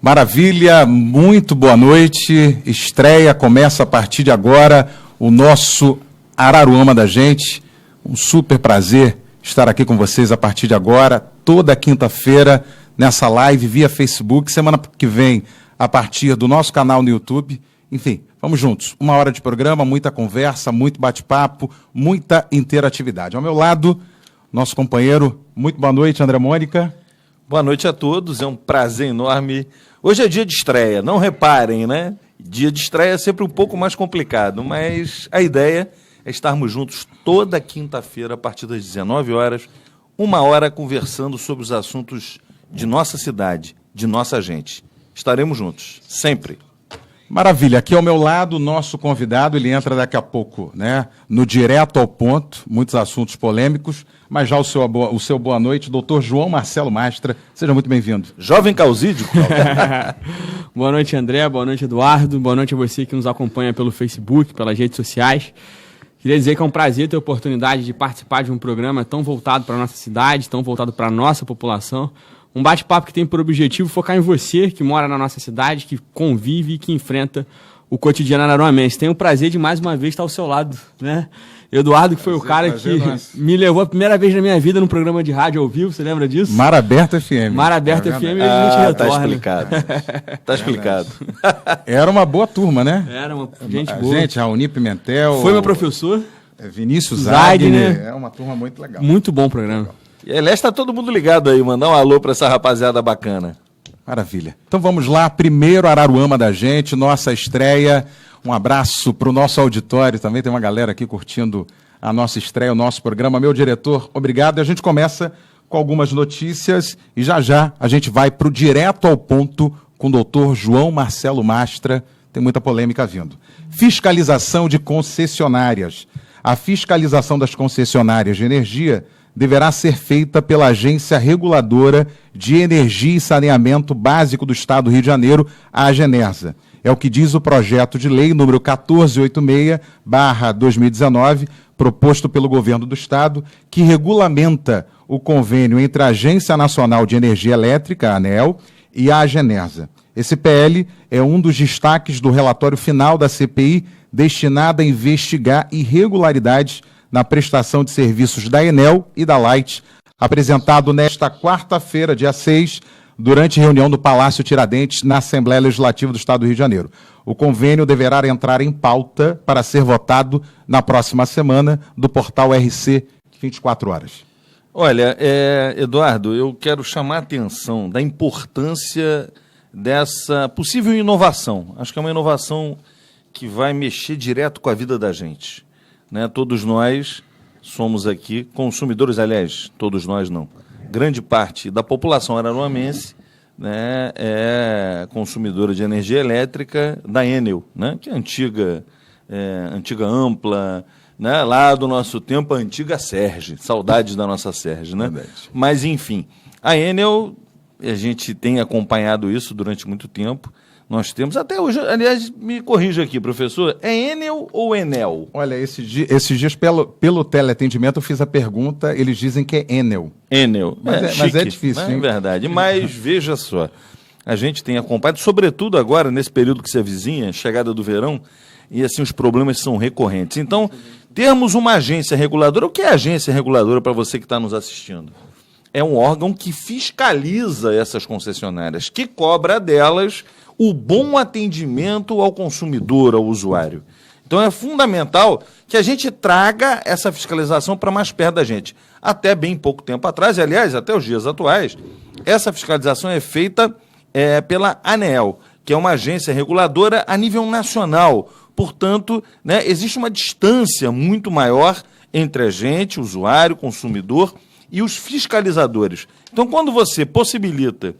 Maravilha, muito boa noite. Estreia, começa a partir de agora o nosso Araruama da gente. Um super prazer estar aqui com vocês a partir de agora, toda quinta-feira, nessa live via Facebook. Semana que vem, a partir do nosso canal no YouTube. Enfim, vamos juntos. 1 hora de programa, muita conversa, muito bate-papo, muita interatividade. Ao meu lado, nosso companheiro. Muito boa noite, André Mônica. Boa noite a todos, é um prazer enorme. Hoje é dia de estreia, não reparem, né? Dia de estreia é sempre um pouco mais complicado, mas a ideia é estarmos juntos toda quinta-feira, a partir das 19 horas, 1 hora conversando sobre os assuntos de nossa cidade, de nossa gente. Estaremos juntos, sempre. Maravilha, aqui ao meu lado, o nosso convidado, ele entra daqui a pouco, né, no Direto ao Ponto, muitos assuntos polêmicos, mas já o seu boa noite, doutor João Marcelo Mastra, seja muito bem-vindo. Jovem Causídio. Boa noite, André, boa noite, Eduardo, boa noite a você que nos acompanha pelo Facebook, pelas redes sociais. Queria dizer que é um prazer ter a oportunidade de participar de um programa tão voltado para a nossa cidade, tão voltado para a nossa população. Um bate-papo que tem por objetivo focar em você, que mora na nossa cidade, que convive e que enfrenta o cotidiano araruamense. Tenho o prazer de, mais uma vez, estar ao seu lado, né? Eduardo, que foi o cara que me levou a primeira vez na minha vida num programa de rádio ao vivo, você lembra disso? Mar Aberto FM. Mar Aberto FM e a gente retorna. Tá explicado. Tá explicado. Era uma boa turma, né? Era uma gente boa. Gente, Raoni Pimentel. Foi meu professor. Vinícius Zagner. Né? É uma turma muito legal. Muito bom programa. E aliás, está todo mundo ligado aí, mandar um alô para essa rapaziada bacana. Maravilha. Então vamos lá, primeiro Araruama da gente, nossa estreia. Um abraço para o nosso auditório, também tem uma galera aqui curtindo a nossa estreia, o nosso programa. Meu diretor, obrigado. E a gente começa com algumas notícias e já a gente vai para o Direto ao Ponto com o doutor João Marcelo Mastra. Tem muita polêmica vindo. Fiscalização de concessionárias. A fiscalização das concessionárias de energia deverá ser feita pela Agência Reguladora de Energia e Saneamento Básico do Estado do Rio de Janeiro, a AGENERSA. É o que diz o projeto de lei número 1486/2019, proposto pelo Governo do Estado, que regulamenta o convênio entre a Agência Nacional de Energia Elétrica, a ANEEL, e a AGENERSA. Esse PL é um dos destaques do relatório final da CPI, destinado a investigar irregularidades na prestação de serviços da Enel e da Light, apresentado nesta quarta-feira, dia 6, durante reunião do Palácio Tiradentes, na Assembleia Legislativa do Estado do Rio de Janeiro. O convênio deverá entrar em pauta para ser votado na próxima semana do portal RC 24 horas. Olha, Eduardo, eu quero chamar a atenção da importância dessa possível inovação. Acho que é uma inovação que vai mexer direto com a vida da gente. Né? Todos nós somos aqui consumidores, aliás, todos nós não. Grande parte da população araruamense, né, é consumidora de energia elétrica da Enel, né, que é antiga Ampla, né, lá do nosso tempo, a antiga Serge, saudades da nossa Serge, né? Mas, enfim, a Enel, a gente tem acompanhado isso durante muito tempo. Nós temos, até hoje, aliás, me corrija aqui, professor, é Enel ou Enel? Olha, esses dias pelo teleatendimento eu fiz a pergunta, eles dizem que é Enel. Enel, mas é difícil, né? É verdade, mas veja só, a gente tem acompanhado, sobretudo agora, nesse período que se avizinha, chegada do verão, e assim os problemas são recorrentes. Então, termos uma agência reguladora, o que é agência reguladora para você que está nos assistindo? É um órgão que fiscaliza essas concessionárias, que cobra delas o bom atendimento ao consumidor, ao usuário. Então é fundamental que a gente traga essa fiscalização para mais perto da gente. Até bem pouco tempo atrás, e, aliás, até os dias atuais, essa fiscalização é feita pela ANEEL, que é uma agência reguladora a nível nacional. Portanto, né, existe uma distância muito maior entre a gente, o usuário, o consumidor, e os fiscalizadores. Então, quando você possibilita,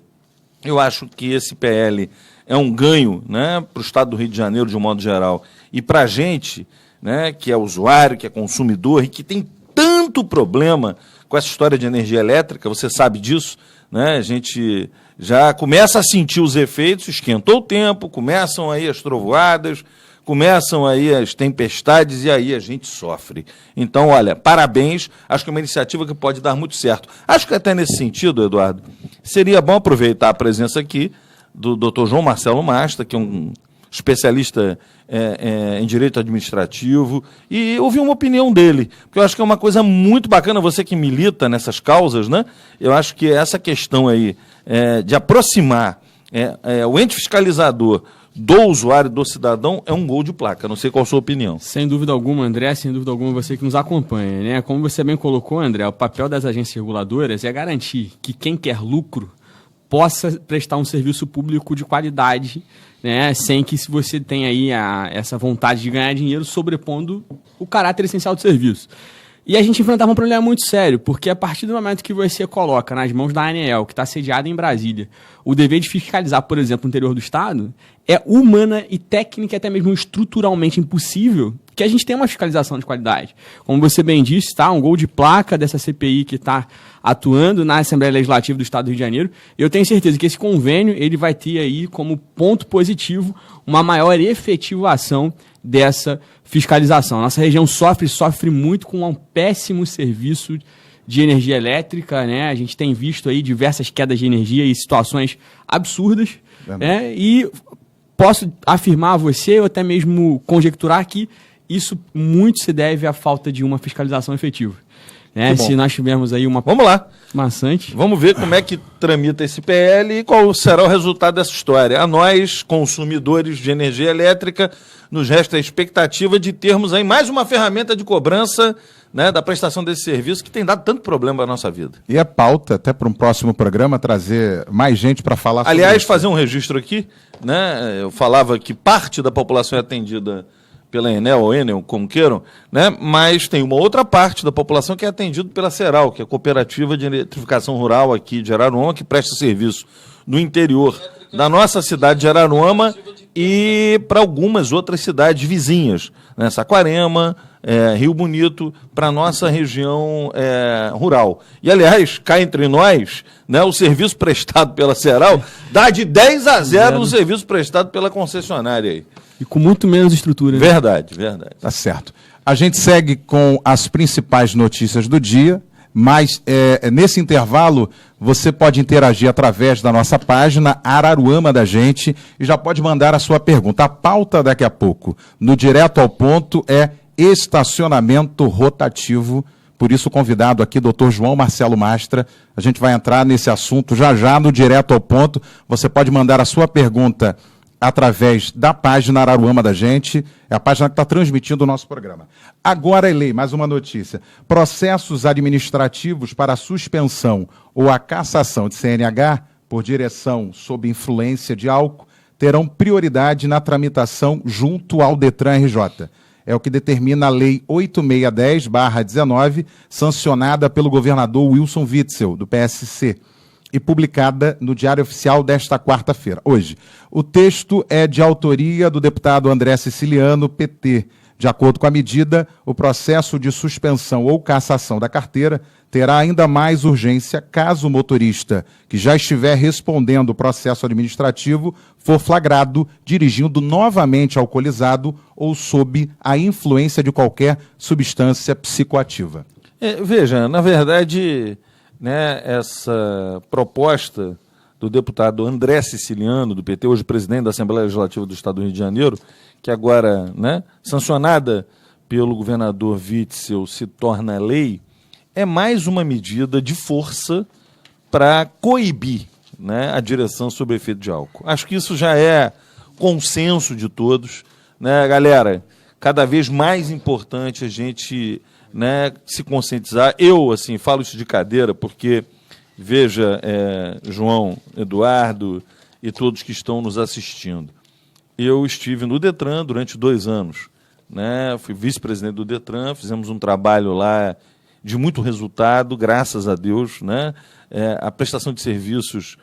eu acho que esse PL é um ganho, né, para o Estado do Rio de Janeiro, de um modo geral, e para a gente, né, que é usuário, que é consumidor, e que tem tanto problema com essa história de energia elétrica, você sabe disso, né, a gente já começa a sentir os efeitos, esquentou o tempo, começam aí as trovoadas, começam aí as tempestades e aí a gente sofre. Então, olha, parabéns, acho que é uma iniciativa que pode dar muito certo. Acho que até nesse sentido, Eduardo, seria bom aproveitar a presença aqui do Dr. João Marcelo Mastra, que é um especialista em direito administrativo, e ouvir uma opinião dele, porque eu acho que é uma coisa muito bacana, você que milita nessas causas, né? Eu acho que essa questão aí de aproximar o ente fiscalizador do usuário, do cidadão, é um gol de placa. Não sei qual a sua opinião. Sem dúvida alguma, André, sem dúvida alguma, você que nos acompanha, né? Como você bem colocou, André, o papel das agências reguladoras é garantir que quem quer lucro possa prestar um serviço público de qualidade, né? Sem que se você tenha aí essa vontade de ganhar dinheiro sobrepondo o caráter essencial do serviço. E a gente enfrentava um problema muito sério, porque a partir do momento que você coloca nas mãos da ANEEL, que está sediada em Brasília, o dever de fiscalizar, por exemplo, o interior do Estado, é humana e técnica, até mesmo estruturalmente impossível, que a gente tenha uma fiscalização de qualidade. Como você bem disse, tá? Um gol de placa dessa CPI que está atuando na Assembleia Legislativa do Estado do Rio de Janeiro. Eu tenho certeza que esse convênio ele vai ter aí como ponto positivo uma maior efetivação dessa fiscalização. Nossa região sofre muito com um péssimo serviço de energia elétrica, né? A gente tem visto aí diversas quedas de energia e situações absurdas, né? E posso afirmar a você, ou até mesmo conjecturar que isso muito se deve à falta de uma fiscalização efetiva. Né? Se nós tivermos aí uma... Vamos lá. Maçante. Vamos ver como é que tramita esse PL e qual será o resultado dessa história. A nós, consumidores de energia elétrica, nos resta a expectativa de termos aí mais uma ferramenta de cobrança, né, da prestação desse serviço que tem dado tanto problema para a nossa vida. E é pauta, até para um próximo programa, trazer mais gente para falar sobre Aliás, isso. fazer um registro aqui, né? Eu falava que parte da população é atendida pela Enel ou Enel, como queiram, né? Mas tem uma outra parte da população que é atendida pela Ceral, que é a Cooperativa de Eletrificação Rural aqui de Araruama, que presta serviço no interior da nossa cidade de Araruama e para algumas outras cidades vizinhas, né? Saquarema, Rio Bonito, para a nossa região rural. E, aliás, cá entre nós, né, o serviço prestado pela Ceral dá de 10-0 o serviço prestado pela concessionária aí. E com muito menos estrutura. Né? Verdade. Tá certo. A gente segue com as principais notícias do dia, mas nesse intervalo você pode interagir através da nossa página Araruama da Gente e já pode mandar a sua pergunta. A pauta daqui a pouco, no Direto ao Ponto, é estacionamento rotativo. Por isso, o convidado aqui, Dr. João Marcelo Mastra, a gente vai entrar nesse assunto já no Direto ao Ponto. Você pode mandar a sua pergunta através da página Araruama da Gente, é a página que está transmitindo o nosso programa. Agora é lei, mais uma notícia. Processos administrativos para a suspensão ou a cassação de CNH por direção sob influência de álcool terão prioridade na tramitação junto ao Detran RJ. É o que determina a Lei 8610/19, sancionada pelo governador Wilson Witzel, do PSC, e publicada no Diário Oficial desta quarta-feira, hoje. O texto é de autoria do deputado André Siciliano, PT. De acordo com a medida, o processo de suspensão ou cassação da carteira terá ainda mais urgência caso o motorista, que já estiver respondendo o processo administrativo, for flagrado dirigindo novamente alcoolizado ou sob a influência de qualquer substância psicoativa. Veja, na verdade, né, essa proposta do deputado André Siciliano, do PT, hoje presidente da Assembleia Legislativa do Estado do Rio de Janeiro, que agora, né, sancionada pelo governador Witzel, se torna lei, é mais uma medida de força para coibir, né, a direção sob efeito de álcool. Acho que isso já é consenso de todos, né, galera? Cada vez mais importante a gente, né, se conscientizar. Eu, assim, falo isso de cadeira porque, veja, João, Eduardo e todos que estão nos assistindo, eu estive no Detran durante 2 anos, né? Fui vice-presidente do Detran, fizemos um trabalho lá de muito resultado, graças a Deus, né? A prestação de serviços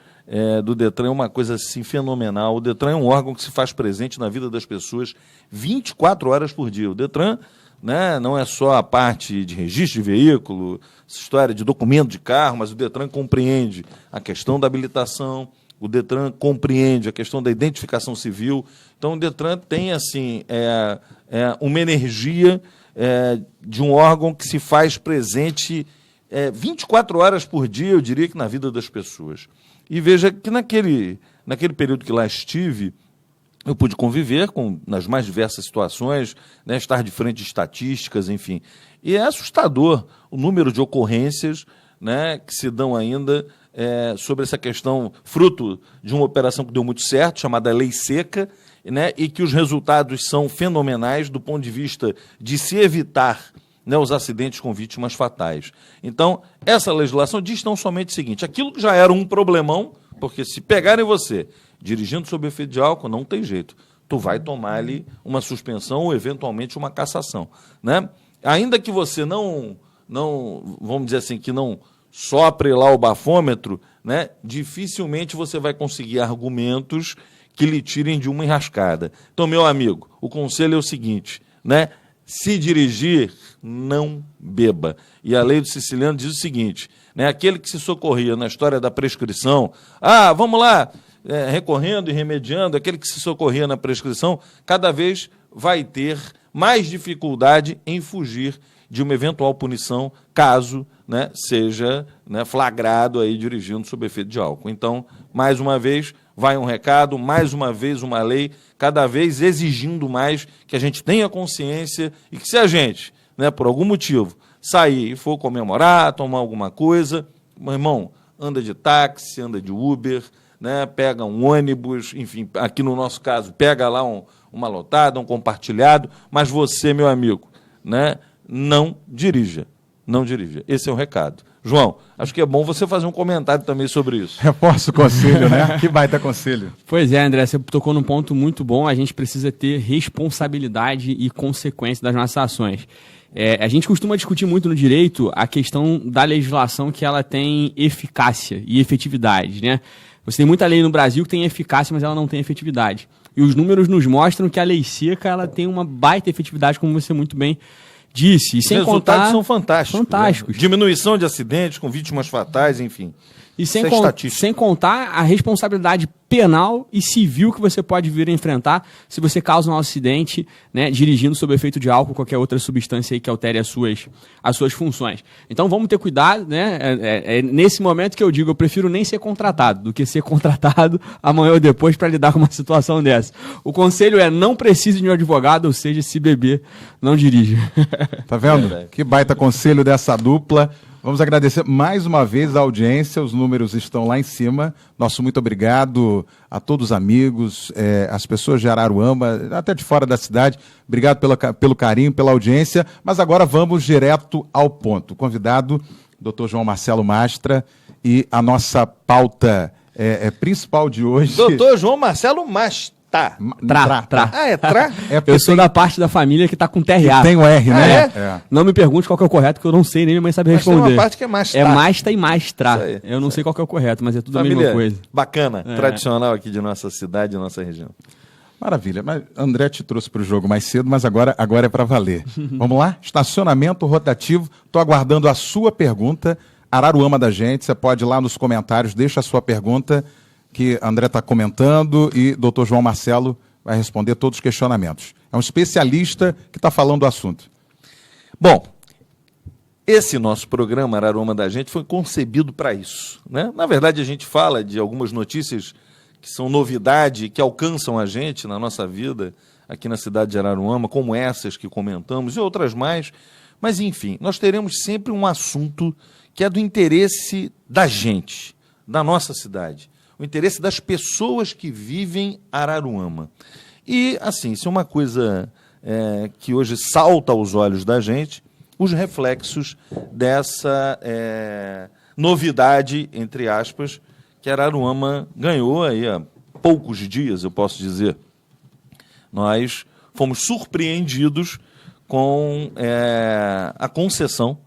do Detran é uma coisa assim fenomenal. O Detran é um órgão que se faz presente na vida das pessoas 24 horas por dia. O Detran, né, não é só a parte de registro de veículo, essa história de documento de carro, mas o Detran compreende a questão da habilitação, o Detran compreende a questão da identificação civil. Então, o Detran tem assim, uma energia de um órgão que se faz presente 24 horas por dia, eu diria que na vida das pessoas. E veja que naquele período que lá estive, eu pude conviver nas mais diversas situações, né, estar de frente de estatísticas, enfim. E é assustador o número de ocorrências, né, que se dão ainda sobre essa questão, fruto de uma operação que deu muito certo, chamada Lei Seca, né, e que os resultados são fenomenais do ponto de vista de se evitar, né, os acidentes com vítimas fatais. Então, essa legislação diz tão somente o seguinte: aquilo que já era um problemão, porque se pegarem você dirigindo sob efeito de álcool, não tem jeito. Tu vai tomar ali uma suspensão ou, eventualmente, uma cassação. Né? Ainda que você não, vamos dizer assim, que não sopre lá o bafômetro, né, dificilmente você vai conseguir argumentos que lhe tirem de uma enrascada. Então, meu amigo, o conselho é o seguinte, né? Se dirigir, não beba. E a lei do siciliano diz o seguinte, né? Aquele que se socorria na história da prescrição, vamos lá, recorrendo e remediando, aquele que se socorria na prescrição, cada vez vai ter mais dificuldade em fugir de uma eventual punição, caso, né, seja, né, flagrado aí dirigindo sob efeito de álcool. Então, mais uma vez, vai um recado, mais uma vez uma lei, cada vez exigindo mais que a gente tenha consciência e que se a gente, né, por algum motivo, sair e for comemorar, tomar alguma coisa, meu irmão, anda de táxi, anda de Uber, né, pega um ônibus, enfim, aqui no nosso caso, pega lá uma lotada, um compartilhado, mas você, meu amigo, né, não dirija. Não dirija. Esse é o recado. João, acho que é bom você fazer um comentário também sobre isso. Reforça o conselho, né? Que baita conselho. Pois é, André, você tocou num ponto muito bom. A gente precisa ter responsabilidade e consequência das nossas ações. A gente costuma discutir muito no direito a questão da legislação que ela tem eficácia e efetividade, né? Você tem muita lei no Brasil que tem eficácia, mas ela não tem efetividade. E os números nos mostram que a lei seca ela tem uma baita efetividade, como você muito bem disse. E sem os resultados contar, são fantásticos. Fantásticos. Né? Diminuição de acidentes com vítimas fatais, enfim. E sem contar a responsabilidade penal e civil que você pode vir a enfrentar se você causa um acidente, né, dirigindo sob efeito de álcool ou qualquer outra substância aí que altere as suas funções. Então vamos ter cuidado, né? Nesse momento que eu digo, eu prefiro nem ser contratado do que ser contratado amanhã ou depois para lidar com uma situação dessa. O conselho é: não precise de um advogado, ou seja, se beber, não dirija. Tá vendo? Que baita conselho dessa dupla. Vamos agradecer mais uma vez a audiência, os números estão lá em cima. Nosso muito obrigado a todos os amigos, as pessoas de Araruama, até de fora da cidade. Obrigado pelo carinho, pela audiência. Mas agora vamos direto ao ponto. O convidado, Dr. João Marcelo Mastra, e a nossa pauta principal de hoje... Dr. João Marcelo Mastra. Tra. É tra? Eu sou da parte da família que tá com TRA. Tem o R, né? Não me pergunte qual que é o correto, que eu não sei, nem minha mãe sabe responder. Tem uma parte que é Mastra. É Masta e Mastra. Eu não sei qual que é o correto, mas é tudo família, a mesma coisa. Bacana, tradicional aqui de nossa cidade, de nossa região. Maravilha. Mas André te trouxe para o jogo mais cedo, mas agora é para valer. Vamos lá? Estacionamento rotativo. Estou aguardando a sua pergunta. Araruama da gente, você pode ir lá nos comentários, deixa a sua pergunta, que André está comentando, e Dr. João Marcelo vai responder todos os questionamentos. É um especialista que está falando do assunto. Bom, esse nosso programa Araruama da Gente foi concebido para isso, né? Na verdade, a gente fala de algumas notícias que são novidade, que alcançam a gente na nossa vida aqui na cidade de Araruama, como essas que comentamos e outras mais. Mas, enfim, nós teremos sempre um assunto que é do interesse da gente, da nossa cidade. O interesse das pessoas que vivem Araruama. E, assim, isso é uma coisa que hoje salta aos olhos da gente, os reflexos dessa novidade, entre aspas, que Araruama ganhou aí há poucos dias, eu posso dizer. Nós fomos surpreendidos com a concessão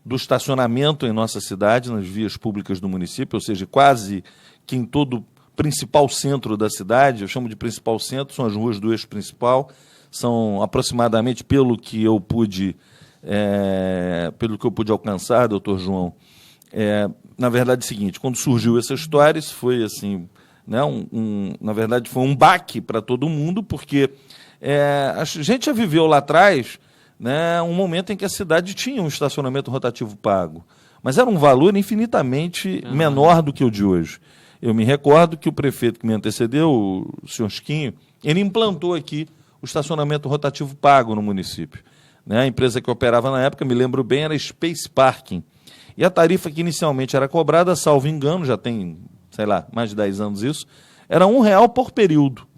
do estacionamento em nossa cidade, nas vias públicas do município, ou seja, quase que em todo o principal centro da cidade, eu chamo de principal centro, são as ruas do eixo principal, são aproximadamente, pelo que eu pude alcançar, doutor João, na verdade é o seguinte: quando surgiu essa história, isso foi assim, né, na verdade foi um baque para todo mundo, porque a gente já viveu lá atrás, né, um momento em que a cidade tinha um estacionamento rotativo pago, mas era um valor infinitamente menor do que o de hoje. eu me recordo que o prefeito que me antecedeu, o senhor Chiquinho, ele implantou aqui o estacionamento rotativo pago no município. Né? A empresa que operava na época, me lembro bem, era Space Parking. E a tarifa que inicialmente era cobrada, salvo engano, já tem, sei lá, mais de 10 anos isso, era R$1 por período.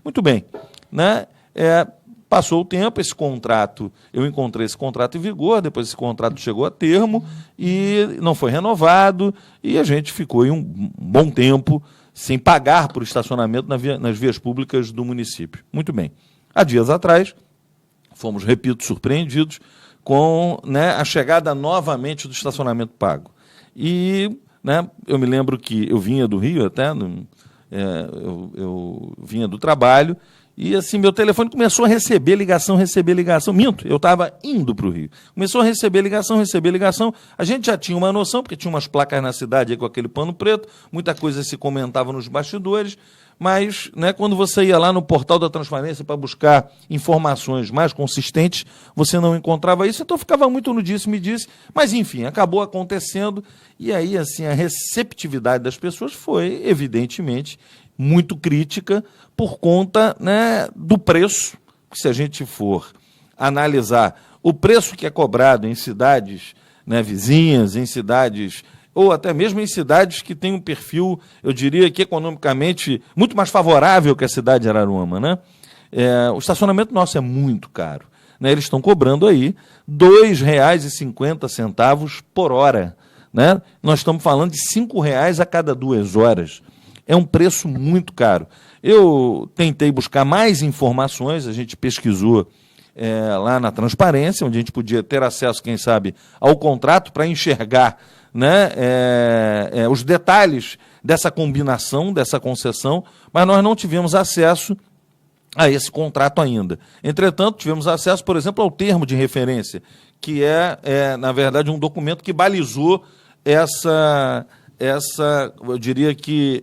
Muito bem. Né? Passou o tempo, esse contrato, eu encontrei esse contrato em vigor, depois esse contrato chegou a termo e não foi renovado, e a gente ficou em um bom tempo sem pagar por estacionamento nas vias públicas do município. Muito bem. Há dias atrás, fomos, repito, surpreendidos com, né, a chegada novamente do estacionamento pago. E, né, eu me lembro que eu vinha do Rio até, eu vinha do trabalho, e assim, meu telefone começou a receber ligação. Minto, eu estava indo para o Rio. Começou a receber ligação. A gente já tinha uma noção, porque tinha umas placas na cidade aí com aquele pano preto, muita coisa se comentava nos bastidores, mas, né, quando você ia lá no portal da transparência para buscar informações mais consistentes, você não encontrava isso, então ficava muito no disse-me-disse, mas enfim, acabou acontecendo, e aí assim, a receptividade das pessoas foi, evidentemente, muito crítica por conta, né, do preço, que se a gente for analisar o preço que é cobrado em cidades, né, vizinhas, em cidades, ou até mesmo em cidades que têm um perfil, eu diria que economicamente muito mais favorável que a cidade de Araruama, né? O estacionamento nosso é muito caro. Né? Eles estão cobrando aí R$ 2,50 por hora. Né? Nós estamos falando de R$ 5,00 a cada 2 horas. É um preço muito caro. Eu tentei buscar mais informações, a gente pesquisou lá na transparência, onde a gente podia ter acesso, quem sabe, ao contrato para enxergar, né, os detalhes dessa combinação, dessa concessão, mas nós não tivemos acesso a esse contrato ainda. Entretanto, tivemos acesso, por exemplo, ao termo de referência, que na verdade, um documento que balizou eu diria que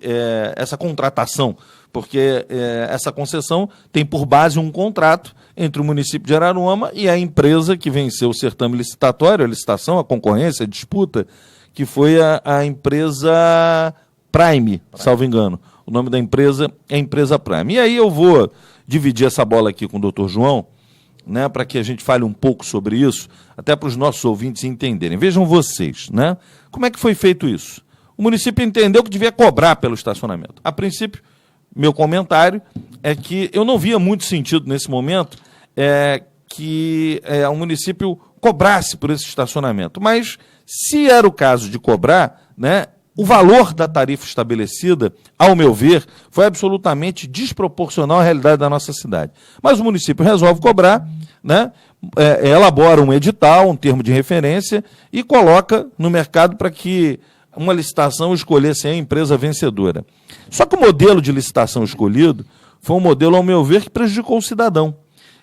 essa contratação, porque essa concessão tem por base um contrato entre o município de Araruama e a empresa que venceu o certame licitatório, a licitação, a concorrência, a disputa, que foi a empresa Prime, salvo engano. O nome da empresa é Empresa Prime. E aí eu vou dividir essa bola aqui com o doutor João, né, para que a gente fale um pouco sobre isso, até para os nossos ouvintes entenderem. Vejam vocês, né, como é que foi feito isso? O município entendeu que devia cobrar pelo estacionamento. A princípio, meu comentário é que eu não via muito sentido nesse momento que o município cobrasse por esse estacionamento. Mas, se era o caso de cobrar, né, o valor da tarifa estabelecida, ao meu ver, foi absolutamente desproporcional à realidade da nossa cidade. Mas o município resolve cobrar, né, elabora um edital, um termo de referência e coloca no mercado para que uma licitação escolhesse a empresa vencedora. Só que o modelo de licitação escolhido foi um modelo, ao meu ver, que prejudicou o cidadão.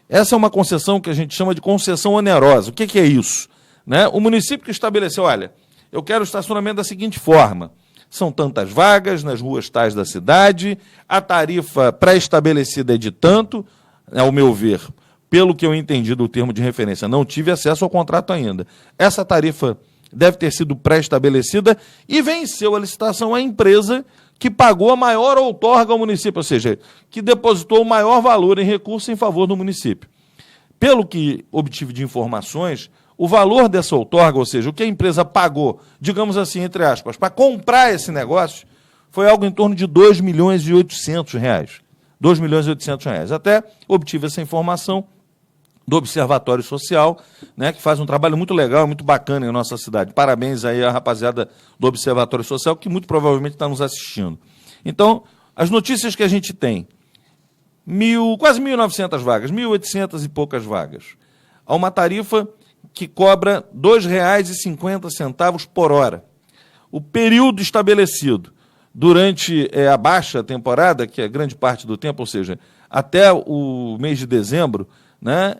Essa é uma concessão que a gente chama de concessão onerosa. O que é isso? Né? O município que estabeleceu, olha, eu quero o estacionamento da seguinte forma, são tantas vagas nas ruas tais da cidade, a tarifa pré-estabelecida é de tanto, ao meu ver, pelo que eu entendi do termo de referência, não tive acesso ao contrato ainda. Essa tarifa deve ter sido pré-estabelecida e venceu a licitação a empresa que pagou a maior outorga ao município, ou seja, que depositou o maior valor em recurso em favor do município. Pelo que obtive de informações, o valor dessa outorga, ou seja, o que a empresa pagou, digamos assim, entre aspas, para comprar esse negócio, foi algo em torno de R$ 2.800.000. R$ 2.800.000. Até obtive essa informação do Observatório Social, né, que faz um trabalho muito legal, muito bacana em nossa cidade. Parabéns aí à rapaziada do Observatório Social, que muito provavelmente está nos assistindo. Então, as notícias que a gente tem, quase 1.900 vagas, 1.800 e poucas vagas, a uma tarifa que cobra R$ 2,50 por hora. O período estabelecido durante a baixa temporada, que é grande parte do tempo, ou seja, até o mês de dezembro, né,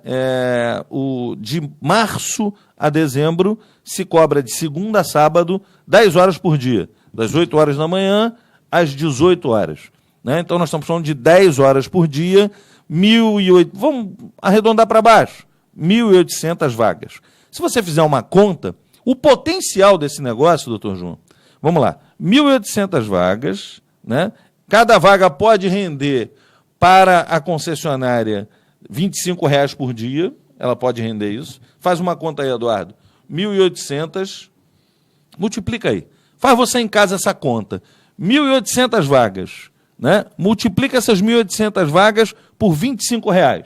de março a dezembro, se cobra de segunda a sábado, 10 horas por dia, das 8 horas da manhã às 18 horas. Né? Então, nós estamos falando de 10 horas por dia, 1.800, vamos arredondar para baixo, 1.800 vagas. Se você fizer uma conta, o potencial desse negócio, doutor João, vamos lá, 1.800 vagas, né? Cada vaga pode render para a concessionária R$ 25,00 por dia, ela pode render isso. Faz uma conta aí, Eduardo. 1.800, multiplica aí. Faz você em casa essa conta. 1.800 vagas, né? Multiplica essas 1.800 vagas por R$ 25,00.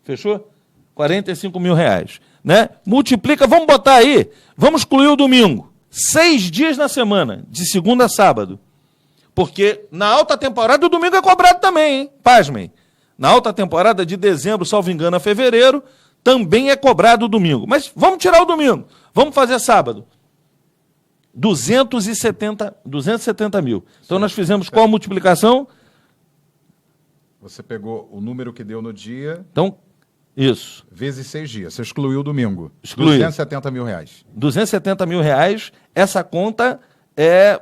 Fechou? R$ 45.000, né? Multiplica, vamos botar aí, vamos excluir o domingo. 6 dias na semana, de segunda a sábado. Porque na alta temporada o domingo é cobrado também, hein? Pasmem. Na alta temporada de dezembro, salvo engano, a fevereiro, também é cobrado o domingo. Mas vamos tirar o domingo, vamos fazer sábado. 270 mil. Então nós fizemos qual multiplicação? Você pegou o número que deu no dia... Então, isso. Vezes 6 dias. Você excluiu o domingo. Excluí. R$ 270.000. R$ 270.000, essa conta é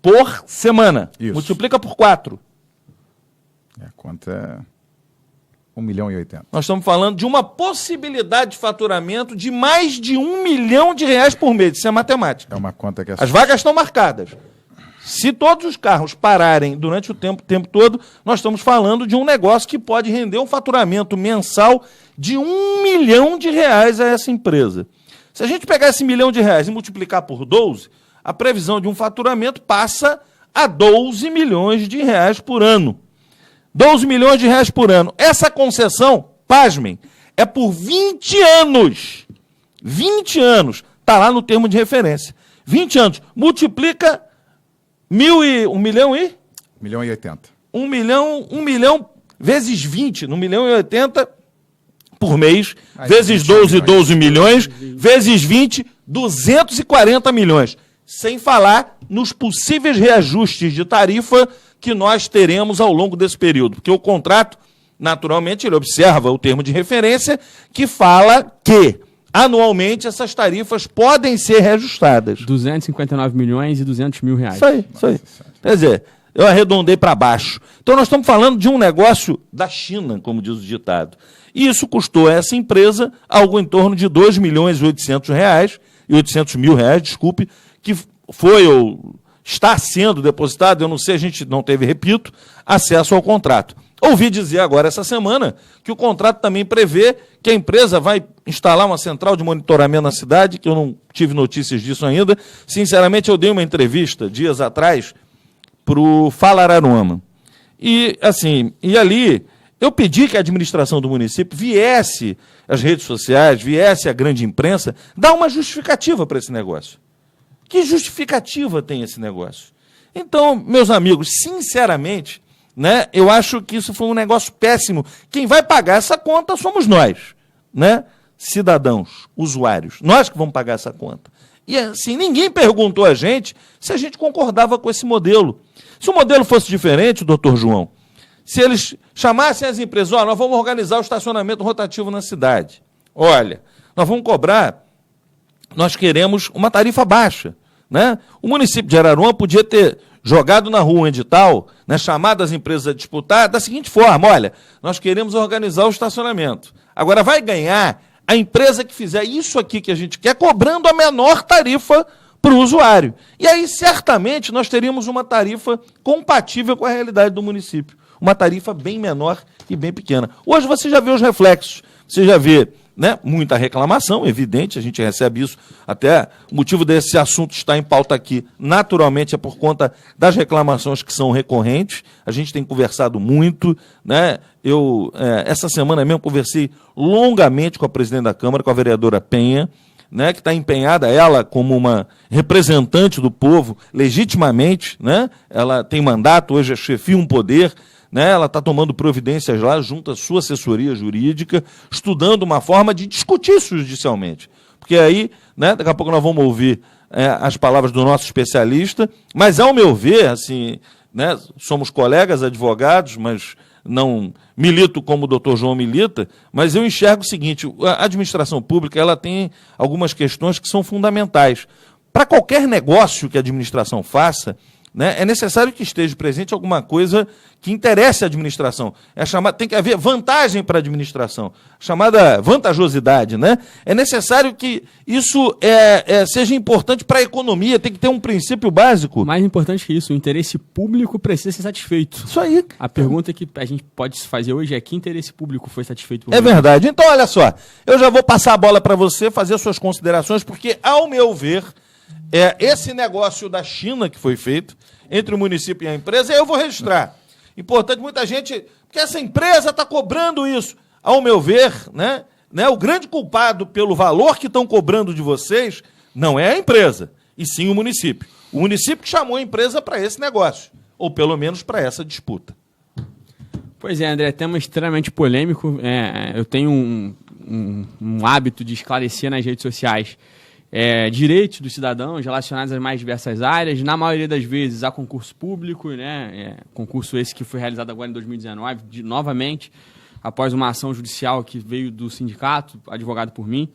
por semana. Isso. Multiplica por 4. A conta é 1.080.000. Nós estamos falando de uma possibilidade de faturamento de mais de R$ 1 milhão por mês. Isso é matemática. É uma conta que é... As vagas estão marcadas. Se todos os carros pararem durante o tempo todo, nós estamos falando de um negócio que pode render um faturamento mensal de R$ 1 milhão a essa empresa. Se a gente pegar esse R$ 1 milhão e multiplicar por 12, a previsão de um faturamento passa a R$ 12 milhões por ano. R$ 12 milhões por ano. Essa concessão, pasmem, é por 20 anos. 20 anos. Está lá no termo de referência. 20 anos. Multiplica... 1 milhão e? 1.080.000. 1 milhão vezes 20, no 1.080.000 por mês, aí, vezes 12 milhões, vezes 20, 240 milhões. Sem falar nos possíveis reajustes de tarifa que nós teremos ao longo desse período. Porque o contrato, naturalmente, ele observa o termo de referência que fala que anualmente essas tarifas podem ser reajustadas. 259 milhões e 200 mil reais. Isso aí. Quer dizer, eu arredondei para baixo. Então nós estamos falando de um negócio da China, como diz o ditado. E isso custou a essa empresa algo em torno de R$ 2.800.000, desculpe, que foi ou está sendo depositado, eu não sei, a gente não teve, repito, acesso ao contrato. Ouvi dizer agora, essa semana, que o contrato também prevê que a empresa vai instalar uma central de monitoramento na cidade, que eu não tive notícias disso ainda. Sinceramente, eu dei uma entrevista, dias atrás, para o Fala Araruama. E ali, eu pedi que a administração do município viesse às redes sociais, viesse à grande imprensa, dar uma justificativa para esse negócio. Que justificativa tem esse negócio? Então, meus amigos, sinceramente... né? Eu acho que isso foi um negócio péssimo. Quem vai pagar essa conta somos nós, né? Cidadãos, usuários. Nós que vamos pagar essa conta. E assim, ninguém perguntou a gente se a gente concordava com esse modelo. Se o modelo fosse diferente, doutor João, se eles chamassem as empresas, nós vamos organizar o estacionamento rotativo na cidade. Olha, nós vamos cobrar, nós queremos uma tarifa baixa, né? O município de Araruama podia ter jogado na rua um edital, né, chamado as empresas a disputar da seguinte forma: olha, nós queremos organizar o estacionamento. Agora vai ganhar a empresa que fizer isso aqui que a gente quer, cobrando a menor tarifa para o usuário. E aí, certamente, nós teríamos uma tarifa compatível com a realidade do município. Uma tarifa bem menor e bem pequena. Hoje você já vê os reflexos, você já vê, né, muita reclamação, evidente, a gente recebe isso, até o motivo desse assunto estar em pauta aqui, naturalmente, é por conta das reclamações que são recorrentes. A gente tem conversado muito, né? Essa semana mesmo conversei longamente com a presidente da Câmara, com a vereadora Penha, né, que está empenhada, ela como uma representante do povo, legitimamente, né? Ela tem mandato, hoje chefia um poder, né, ela está tomando providências lá junto à sua assessoria jurídica, estudando uma forma de discutir isso judicialmente. Porque aí, né, daqui a pouco nós vamos ouvir as palavras do nosso especialista, mas, ao meu ver, assim, né, somos colegas advogados, mas não milito como o doutor João milita, mas eu enxergo o seguinte: a administração pública ela tem algumas questões que são fundamentais. Para qualquer negócio que a administração faça, né, é necessário que esteja presente alguma coisa que interesse a administração. Tem que haver vantagem para a administração, chamada vantajosidade. Né? É necessário que isso seja importante para a economia, tem que ter um princípio básico. Mais importante que isso, o interesse público precisa ser satisfeito. Isso aí. A pergunta que a gente pode se fazer hoje é: que interesse público foi satisfeito por É verdade. Então, olha só, eu já vou passar a bola para você fazer suas considerações, porque, ao meu ver, esse negócio da China que foi feito entre o município e a empresa, eu vou registrar. Importante, muita gente, porque essa empresa está cobrando isso. Ao meu ver, né, o grande culpado pelo valor que estão cobrando de vocês não é a empresa, e sim o município. O município que chamou a empresa para esse negócio, ou pelo menos para essa disputa. Pois é, André, tema extremamente polêmico. Eu tenho um hábito de esclarecer nas redes sociais direitos dos cidadãos relacionados às mais diversas áreas, na maioria das vezes a concurso público, né? Concurso esse que foi realizado agora em 2019, novamente, após uma ação judicial que veio do sindicato, advogado por mim,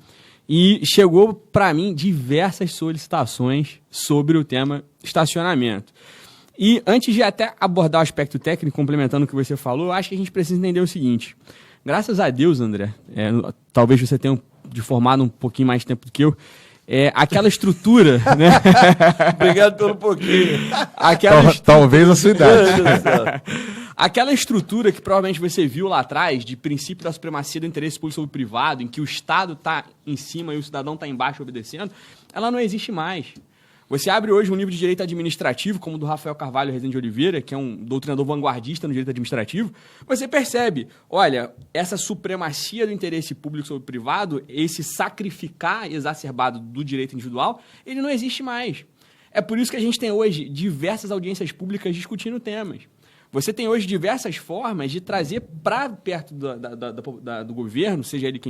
e chegou para mim diversas solicitações sobre o tema estacionamento. E antes de até abordar o aspecto técnico, complementando o que você falou, acho que a gente precisa entender o seguinte: graças a Deus, André, talvez você tenha de formado um pouquinho mais tempo do que eu, aquela estrutura, né? Obrigado pelo pouquinho. Talvez a sua idade. Aquela estrutura que provavelmente você viu lá atrás, de princípio da supremacia do interesse público sobre o privado, em que o Estado está em cima e o cidadão está embaixo obedecendo, ela não existe mais. Você abre hoje um livro de direito administrativo, como o do Rafael Carvalho Rezende de Oliveira, que é um doutrinador vanguardista no direito administrativo, você percebe, olha, essa supremacia do interesse público sobre o privado, esse sacrificar exacerbado do direito individual, ele não existe mais. É por isso que a gente tem hoje diversas audiências públicas discutindo temas. Você tem hoje diversas formas de trazer para perto do governo, seja ele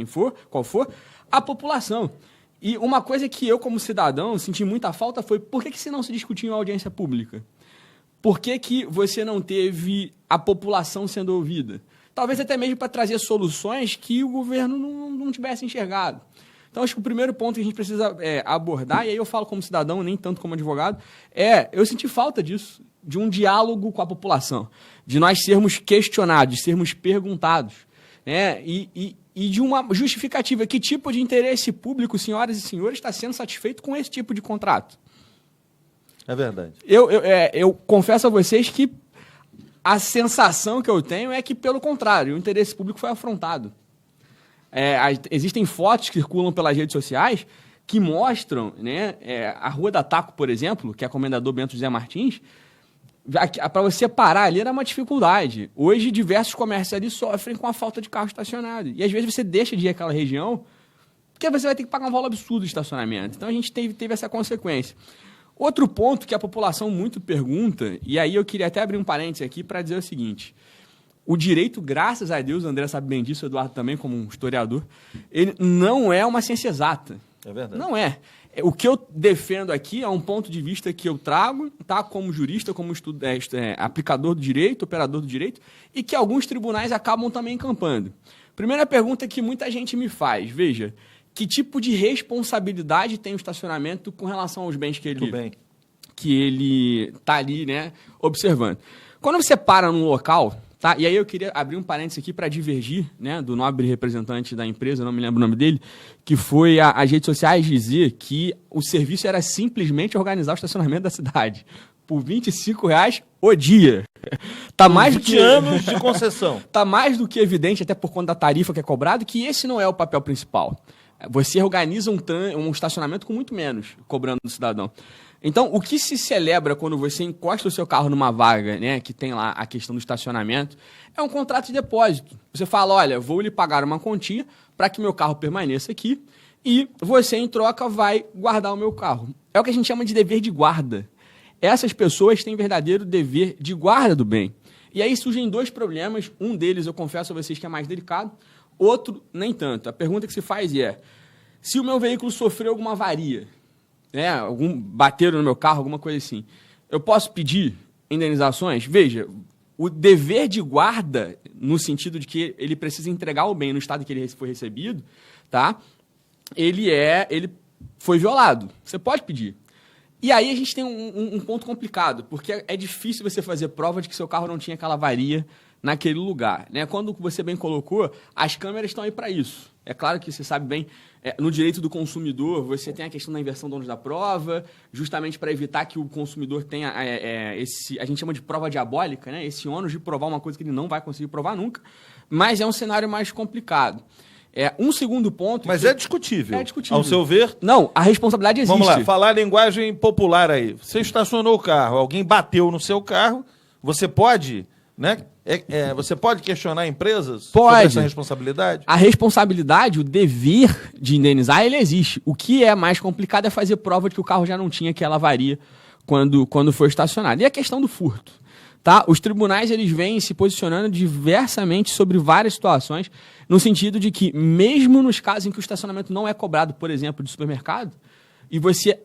qual for, a população. E uma coisa que eu, como cidadão, senti muita falta foi: por que se não se discutiu em audiência pública? Por que você não teve a população sendo ouvida? Talvez até mesmo para trazer soluções que o governo não tivesse enxergado. Então, acho que o primeiro ponto que a gente precisa abordar, e aí eu falo como cidadão, nem tanto como advogado, eu senti falta disso, de um diálogo com a população, de nós sermos questionados, de sermos perguntados, né? E de uma justificativa. Que tipo de interesse público, senhoras e senhores, está sendo satisfeito com esse tipo de contrato? É verdade. Eu confesso a vocês que a sensação que eu tenho é que, pelo contrário, o interesse público foi afrontado. Existem fotos que circulam pelas redes sociais que mostram, né, a Rua da Taco, por exemplo, que é a Comendador Bento José Martins. Para você parar ali era uma dificuldade. Hoje, diversos comércios ali sofrem com a falta de carro estacionado. E, às vezes, você deixa de ir àquela região porque você vai ter que pagar um valor absurdo de estacionamento. Então, a gente teve essa consequência. Outro ponto que a população muito pergunta, e aí eu queria até abrir um parênteses aqui para dizer o seguinte: o direito, graças a Deus, o André sabe bem disso, o Eduardo também, como um historiador, ele não é uma ciência exata. É verdade. Não é. O que eu defendo aqui é um ponto de vista que eu trago, tá, como jurista, como aplicador do direito, operador do direito, e que alguns tribunais acabam também encampando. Primeira pergunta que muita gente me faz: veja, que tipo de responsabilidade tem o estacionamento com relação aos bens que ele está ali, né, observando? Quando você para num local, tá, e aí eu queria abrir um parênteses aqui para divergir, né, do nobre representante da empresa, não me lembro o nome dele, que foi as redes sociais dizer que o serviço era simplesmente organizar o estacionamento da cidade por R$25 o dia. Tá mais do que anos de concessão. Tá mais do que evidente, até por conta da tarifa que é cobrado, que esse não é o papel principal. Você organiza um estacionamento com muito menos cobrando do cidadão. Então, o que se celebra quando você encosta o seu carro numa vaga, né, que tem lá a questão do estacionamento, é um contrato de depósito. Você fala: olha, vou lhe pagar uma quantia para que meu carro permaneça aqui e você, em troca, vai guardar o meu carro. É o que a gente chama de dever de guarda. Essas pessoas têm verdadeiro dever de guarda do bem. E aí surgem dois problemas. Um deles, eu confesso a vocês que é mais delicado, outro, nem tanto. A pergunta que se faz é: se o meu veículo sofreu alguma avaria, né, bateram no meu carro, alguma coisa assim, eu posso pedir indenizações? Veja, o dever de guarda, no sentido de que ele precisa entregar o bem no estado que ele foi recebido, tá? Ele foi violado. Você pode pedir. E aí a gente tem um ponto complicado, porque é difícil você fazer prova de que seu carro não tinha aquela avaria naquele lugar, né? Quando você bem colocou, as câmeras estão aí para isso. É claro que você sabe bem, no direito do consumidor, você tem a questão da inversão do ônus da prova, justamente para evitar que o consumidor tenha a gente chama de prova diabólica, né? Esse ônus de provar uma coisa que ele não vai conseguir provar nunca, mas é um cenário mais complicado. Um segundo ponto... Mas é discutível. É discutível. Ao seu ver? Não, a responsabilidade existe. Vamos lá, falar a linguagem popular aí. Você estacionou o carro, alguém bateu no seu carro, você pode, né? Você pode questionar empresas sobre essa responsabilidade? A responsabilidade, o dever de indenizar, ele existe. O que é mais complicado é fazer prova de que o carro já não tinha aquela avaria quando foi estacionado. E a questão do furto. Tá? Os tribunais eles vêm se posicionando diversamente sobre várias situações, no sentido de que, mesmo nos casos em que o estacionamento não é cobrado, por exemplo, de supermercado, e você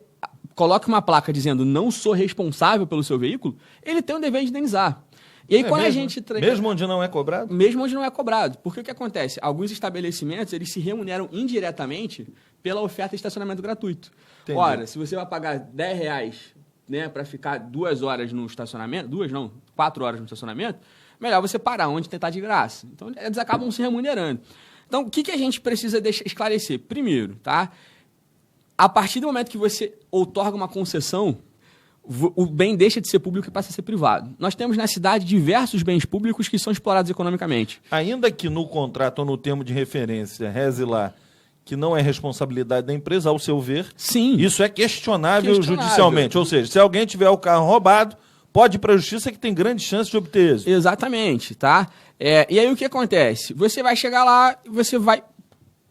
coloca uma placa dizendo não sou responsável pelo seu veículo, ele tem o dever de indenizar. E aí, quando mesmo? a gente... Mesmo onde não é cobrado? Mesmo onde não é cobrado. Porque o que acontece? Alguns estabelecimentos eles se remuneram indiretamente pela oferta de estacionamento gratuito. Entendi. Ora, se você vai pagar R$10, né, para ficar 2 horas no estacionamento, 4 horas no estacionamento, melhor você parar onde tentar de graça. Então, eles acabam se remunerando. Então, o que a gente precisa esclarecer? Primeiro, tá? A partir do momento que você outorga uma concessão, o bem deixa de ser público e passa a ser privado. Nós temos na cidade diversos bens públicos que são explorados economicamente. Ainda que no contrato ou no termo de referência reze lá que não é responsabilidade da empresa, ao seu ver, sim, isso é questionável judicialmente. Ou seja, se alguém tiver o carro roubado, pode ir para a justiça que tem grande chance de obter êxito. Exatamente, tá? E aí o que acontece? Você vai chegar lá e você vai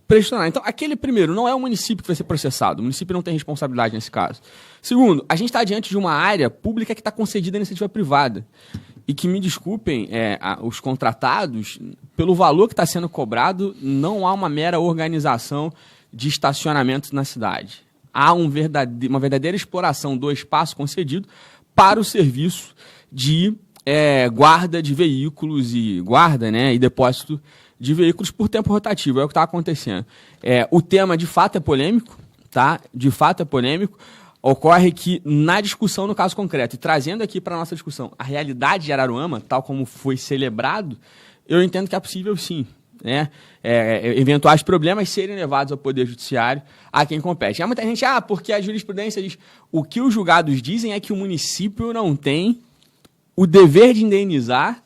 pressionar. Então, aquele primeiro, não é o município que vai ser processado. O município não tem responsabilidade nesse caso. Segundo, a gente está diante de uma área pública que está concedida à iniciativa privada. E que, me desculpem, os contratados, pelo valor que está sendo cobrado, não há uma mera organização de estacionamento na cidade. Há uma verdadeira exploração do espaço concedido para o serviço de guarda de veículos e depósito de veículos por tempo rotativo. É o que está acontecendo. O tema, de fato, é polêmico, tá? De fato, é polêmico. Ocorre que, na discussão no caso concreto, e trazendo aqui para a nossa discussão a realidade de Araruama, tal como foi celebrado, eu entendo que é possível sim, né? Eventuais problemas serem levados ao Poder Judiciário, a quem compete. Há muita gente, porque a jurisprudência diz, o que os julgados dizem é que o município não tem o dever de indenizar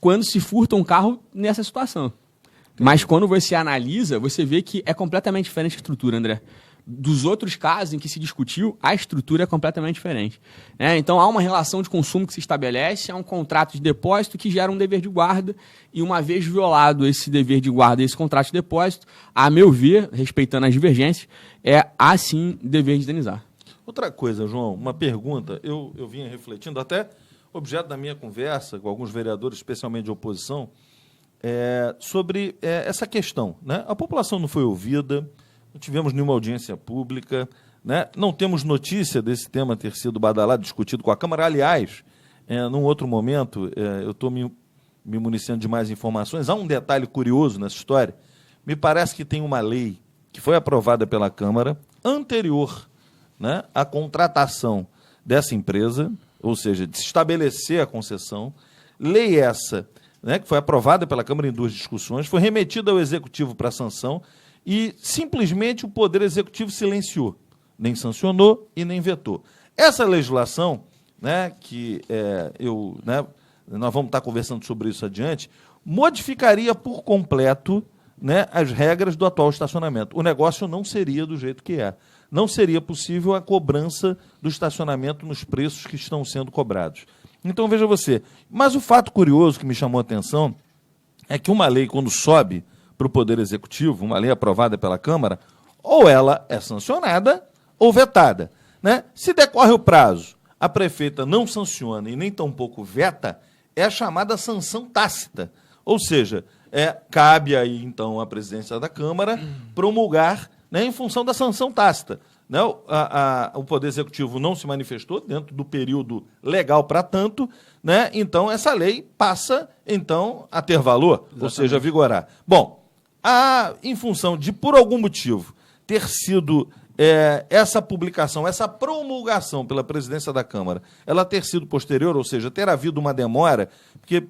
quando se furta um carro nessa situação. Mas quando você analisa, você vê que é completamente diferente a estrutura, André. Dos outros casos em que se discutiu, a estrutura é completamente diferente. Então, há uma relação de consumo que se estabelece, há um contrato de depósito que gera um dever de guarda, e uma vez violado esse dever de guarda, esse contrato de depósito, a meu ver, respeitando as divergências, há sim dever de indenizar. Outra coisa, João, uma pergunta, eu vinha refletindo, até objeto da minha conversa com alguns vereadores, especialmente de oposição, sobre essa questão, né? A população não foi ouvida, não tivemos nenhuma audiência pública, né? Não temos notícia desse tema ter sido badalado, discutido com a Câmara. Aliás, num outro momento, eu estou me municiando de mais informações. Há um detalhe curioso nessa história. Me parece que tem uma lei que foi aprovada pela Câmara anterior, né, à contratação dessa empresa, ou seja, de se estabelecer a concessão. Lei essa, né, que foi aprovada pela Câmara em 2 discussões, foi remetida ao Executivo para sanção, e simplesmente o Poder Executivo silenciou, nem sancionou e nem vetou. Essa legislação, né, que nós vamos estar conversando sobre isso adiante, modificaria por completo, né, as regras do atual estacionamento. O negócio não seria do jeito que é. Não seria possível a cobrança do estacionamento nos preços que estão sendo cobrados. Então, veja você. Mas o fato curioso que me chamou a atenção é que uma lei, quando sobe para o Poder Executivo, uma lei aprovada pela Câmara, ou ela é sancionada ou vetada, né? Se decorre o prazo, a prefeita não sanciona e nem tampouco veta, é a chamada sanção tácita. Ou seja, cabe aí, então, à presidência da Câmara promulgar, né, em função da sanção tácita. Né? O Poder Executivo não se manifestou dentro do período legal para tanto, né? Então essa lei passa, então, a ter valor, exatamente, ou seja, a vigorar. Bom, em função de, por algum motivo, ter sido essa publicação, essa promulgação pela presidência da Câmara, ela ter sido posterior, ou seja, ter havido uma demora, porque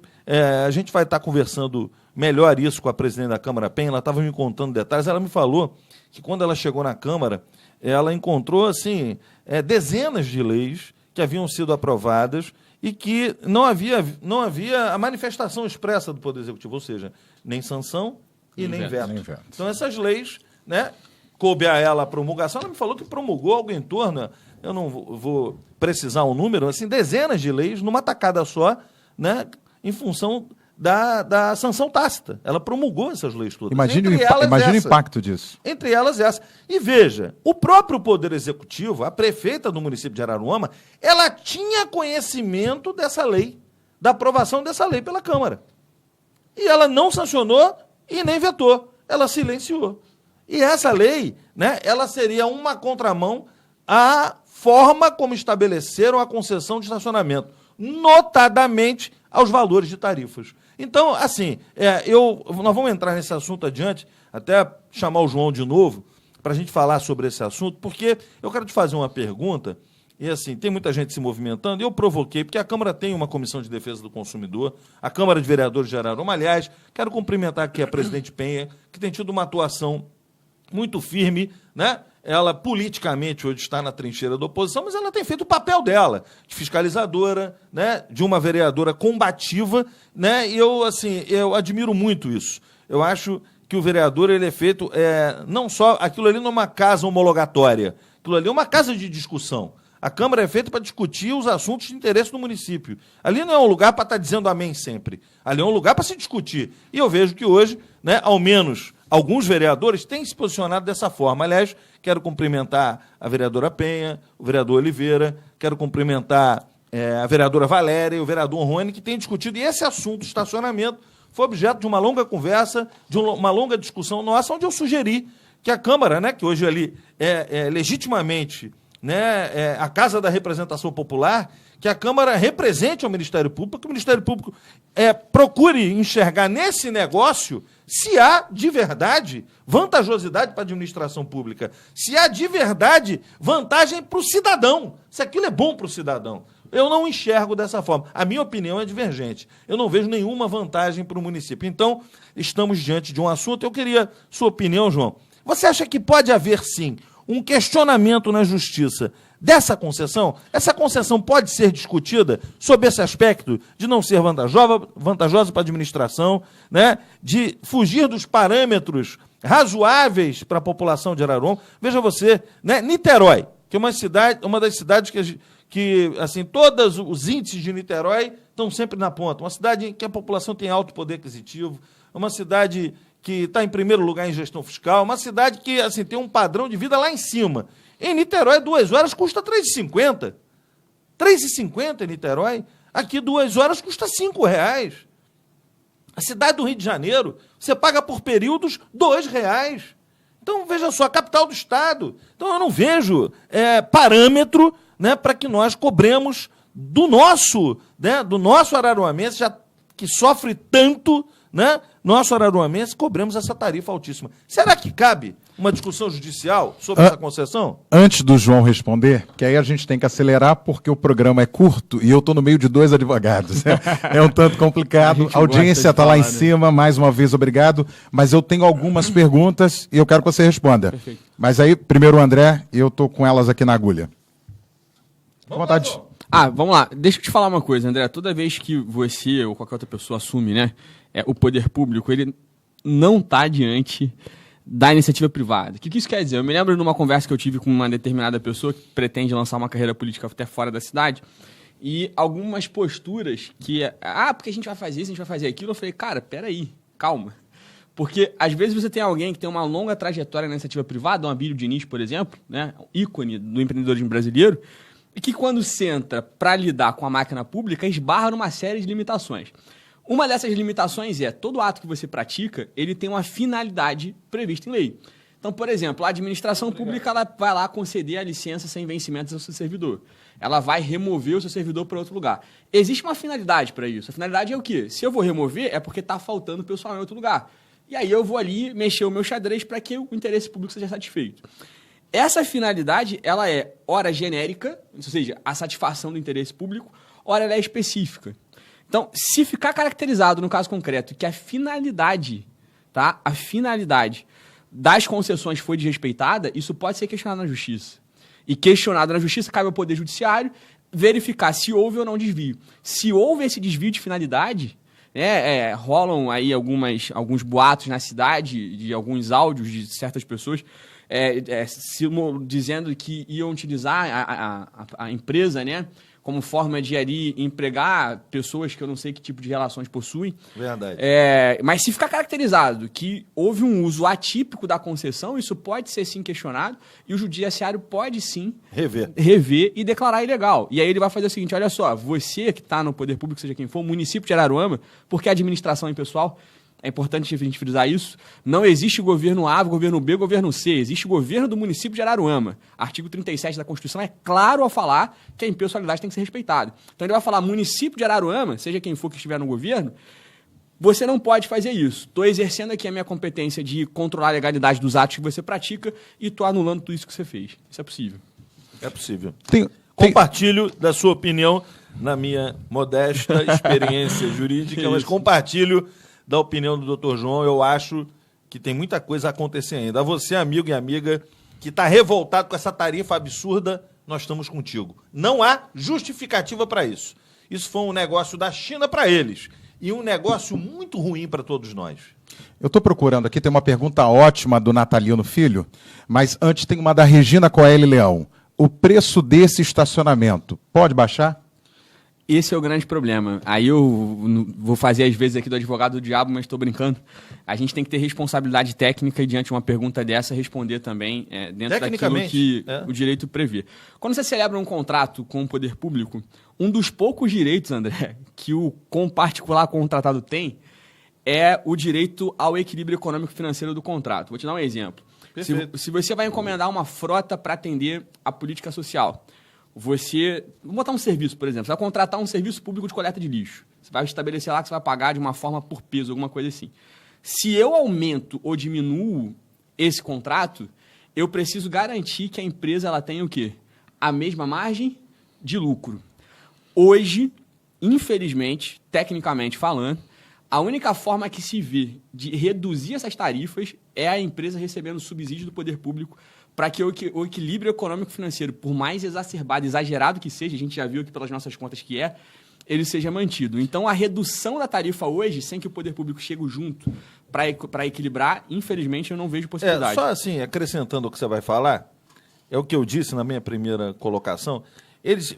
a gente vai estar conversando melhor isso com a presidente da Câmara, Penha, ela estava me contando detalhes, ela me falou que quando ela chegou na Câmara, ela encontrou assim, dezenas de leis que haviam sido aprovadas e que não havia a manifestação expressa do Poder Executivo, ou seja, nem sanção e nem veto. Então essas leis, né, coube a ela a promulgação, ela me falou que promulgou algo em torno, eu não vou precisar um número, assim, dezenas de leis numa tacada só, né, em função da sanção tácita. Ela promulgou essas leis todas. Imagine o impacto disso. Entre elas essa. E veja, o próprio Poder Executivo, a prefeita do município de Araruama, ela tinha conhecimento dessa lei, da aprovação dessa lei pela Câmara. E ela não sancionou e nem vetou. Ela silenciou. E essa lei, né, ela seria uma contramão à forma como estabeleceram a concessão de estacionamento, notadamente aos valores de tarifas. Então, assim, nós vamos entrar nesse assunto adiante, até chamar o João de novo, para a gente falar sobre esse assunto, porque eu quero te fazer uma pergunta, e assim, tem muita gente se movimentando, e eu provoquei, porque a Câmara tem uma comissão de defesa do consumidor, a Câmara de Vereadores de Araruama, aliás, quero cumprimentar aqui a presidente Penha, que tem tido uma atuação muito firme, né? Ela politicamente hoje está na trincheira da oposição, mas ela tem feito o papel dela, de fiscalizadora, né? De uma vereadora combativa, né? E eu admiro muito isso. Eu acho que o vereador ele é feito não só aquilo ali numa casa homologatória, aquilo ali é uma casa de discussão. A Câmara é feita para discutir os assuntos de interesse do município. Ali não é um lugar para estar dizendo amém sempre. Ali é um lugar para se discutir. E eu vejo que hoje, né, ao menos alguns vereadores têm se posicionado dessa forma. Aliás, quero cumprimentar a vereadora Penha, o vereador Oliveira, quero cumprimentar a vereadora Valéria e o vereador Rony, que têm discutido. E esse assunto, estacionamento, foi objeto de uma longa conversa, de uma longa discussão nossa, onde eu sugeri que a Câmara, né, que hoje ali legitimamente, né, a Casa da Representação Popular, que a Câmara represente ao Ministério Público, que o Ministério Público procure enxergar nesse negócio se há de verdade vantajosidade para a administração pública, se há de verdade vantagem para o cidadão, se aquilo é bom para o cidadão. Eu não enxergo dessa forma. A minha opinião é divergente. Eu não vejo nenhuma vantagem para o município. Então, estamos diante de um assunto. Eu queria sua opinião, João. Você acha que pode haver, sim, um questionamento na Justiça dessa concessão? Essa concessão pode ser discutida sob esse aspecto de não ser vantajosa para a administração, né? De fugir dos parâmetros razoáveis para a população de Araruama. Veja você, né? Niterói, que é uma das cidades que assim, todos os índices de Niterói estão sempre na ponta. Uma cidade em que a população tem alto poder aquisitivo, uma cidade que está em primeiro lugar em gestão fiscal, uma cidade que assim, tem um padrão de vida lá em cima. Em Niterói, 2 horas custa R$ 3,50. R$ 3,50 em Niterói. Aqui, 2 horas custa R$ 5,00. A cidade do Rio de Janeiro, você paga por períodos R$ 2,00. Então, veja só, a capital do Estado. Então, eu não vejo parâmetro, né, para que nós cobremos do nosso araruamense, já que sofre tanto, né, nosso araruamense, cobremos essa tarifa altíssima. Será que cabe uma discussão judicial sobre essa concessão? Antes do João responder, que aí a gente tem que acelerar porque o programa é curto e eu estou no meio de 2 advogados. É um tanto complicado. A audiência está lá em cima, mais uma vez, obrigado. Mas eu tenho algumas perguntas e eu quero que você responda. Perfeito. Mas aí, primeiro o André, e eu estou com elas aqui na agulha. Com vontade. Vamos lá. Deixa eu te falar uma coisa, André. Toda vez que você ou qualquer outra pessoa assume, né, o poder público, ele não está diante da iniciativa privada. O que isso quer dizer? Eu me lembro de uma conversa que eu tive com uma determinada pessoa que pretende lançar uma carreira política até fora da cidade e algumas posturas que... porque a gente vai fazer isso, a gente vai fazer aquilo. Eu falei, cara, peraí, calma. Porque, às vezes, você tem alguém que tem uma longa trajetória na iniciativa privada, um Abílio Diniz, por exemplo, né, ícone do empreendedorismo brasileiro, e que quando senta para lidar com a máquina pública, esbarra numa série de limitações. Uma dessas limitações todo ato que você pratica, ele tem uma finalidade prevista em lei. Então, por exemplo, a administração pública ela vai lá conceder a licença sem vencimentos ao seu servidor. Ela vai remover o seu servidor para outro lugar. Existe uma finalidade para isso. A finalidade é o quê? Se eu vou remover, é porque está faltando pessoal em outro lugar. E aí eu vou ali mexer o meu xadrez para que o interesse público seja satisfeito. Essa finalidade, ela é, ora, genérica, ou seja, a satisfação do interesse público, ora, ela é específica. Então, se ficar caracterizado no caso concreto que a finalidade, tá? A finalidade das concessões foi desrespeitada, isso pode ser questionado na justiça. E questionado na justiça, cabe ao Poder Judiciário verificar se houve ou não desvio. Se houve esse desvio de finalidade, rolam aí alguns boatos na cidade, de alguns áudios de certas pessoas, dizendo que iam utilizar a empresa, né, como forma de ali empregar pessoas que eu não sei que tipo de relações possuem. Verdade. Mas se ficar caracterizado que houve um uso atípico da concessão, isso pode ser sim questionado e o judiciário pode sim rever e declarar ilegal. E aí ele vai fazer o seguinte, olha só, você que está no poder público, seja quem for, município de Araruama, porque a administração é impessoal, é importante a gente frisar isso. Não existe governo A, governo B, governo C. Existe governo do município de Araruama. Artigo 37 da Constituição é claro ao falar que a impessoalidade tem que ser respeitada. Então ele vai falar, município de Araruama, seja quem for que estiver no governo, você não pode fazer isso. Estou exercendo aqui a minha competência de controlar a legalidade dos atos que você pratica e estou anulando tudo isso que você fez. Isso é possível. É possível. Compartilho da sua opinião na minha modesta experiência jurídica, mas compartilho da opinião do Dr. João. Eu acho que tem muita coisa a acontecer ainda. A você, amigo e amiga, que está revoltado com essa tarifa absurda, nós estamos contigo. Não há justificativa para isso. Isso foi um negócio da China para eles e um negócio muito ruim para todos nós. Eu estou procurando aqui, tem uma pergunta ótima do Natalino Filho, mas antes tem uma da Regina Coelho Leão. O preço desse estacionamento pode baixar? Esse é o grande problema. Aí eu vou fazer às vezes aqui do advogado do diabo, mas estou brincando. A gente tem que ter responsabilidade técnica e diante de uma pergunta dessa responder também dentro daquilo que o direito prevê. Quando você celebra um contrato com o poder público, um dos poucos direitos, André, que o particular contratado tem é o direito ao equilíbrio econômico e financeiro do contrato. Vou te dar um exemplo. Se você vai encomendar uma frota para atender a política social, vou botar um serviço, por exemplo, você vai contratar um serviço público de coleta de lixo. Você vai estabelecer lá que você vai pagar de uma forma por peso, alguma coisa assim. Se eu aumento ou diminuo esse contrato, eu preciso garantir que a empresa ela tenha o quê? A mesma margem de lucro. Hoje, infelizmente, tecnicamente falando, a única forma que se vê de reduzir essas tarifas é a empresa recebendo subsídio do poder público para que o equilíbrio econômico-financeiro, por mais exacerbado, exagerado que seja, a gente já viu aqui pelas nossas contas que ele seja mantido. Então, a redução da tarifa hoje, sem que o poder público chegue junto para equilibrar, infelizmente, eu não vejo possibilidade. Só assim, acrescentando o que você vai falar, é o que eu disse na minha primeira colocação,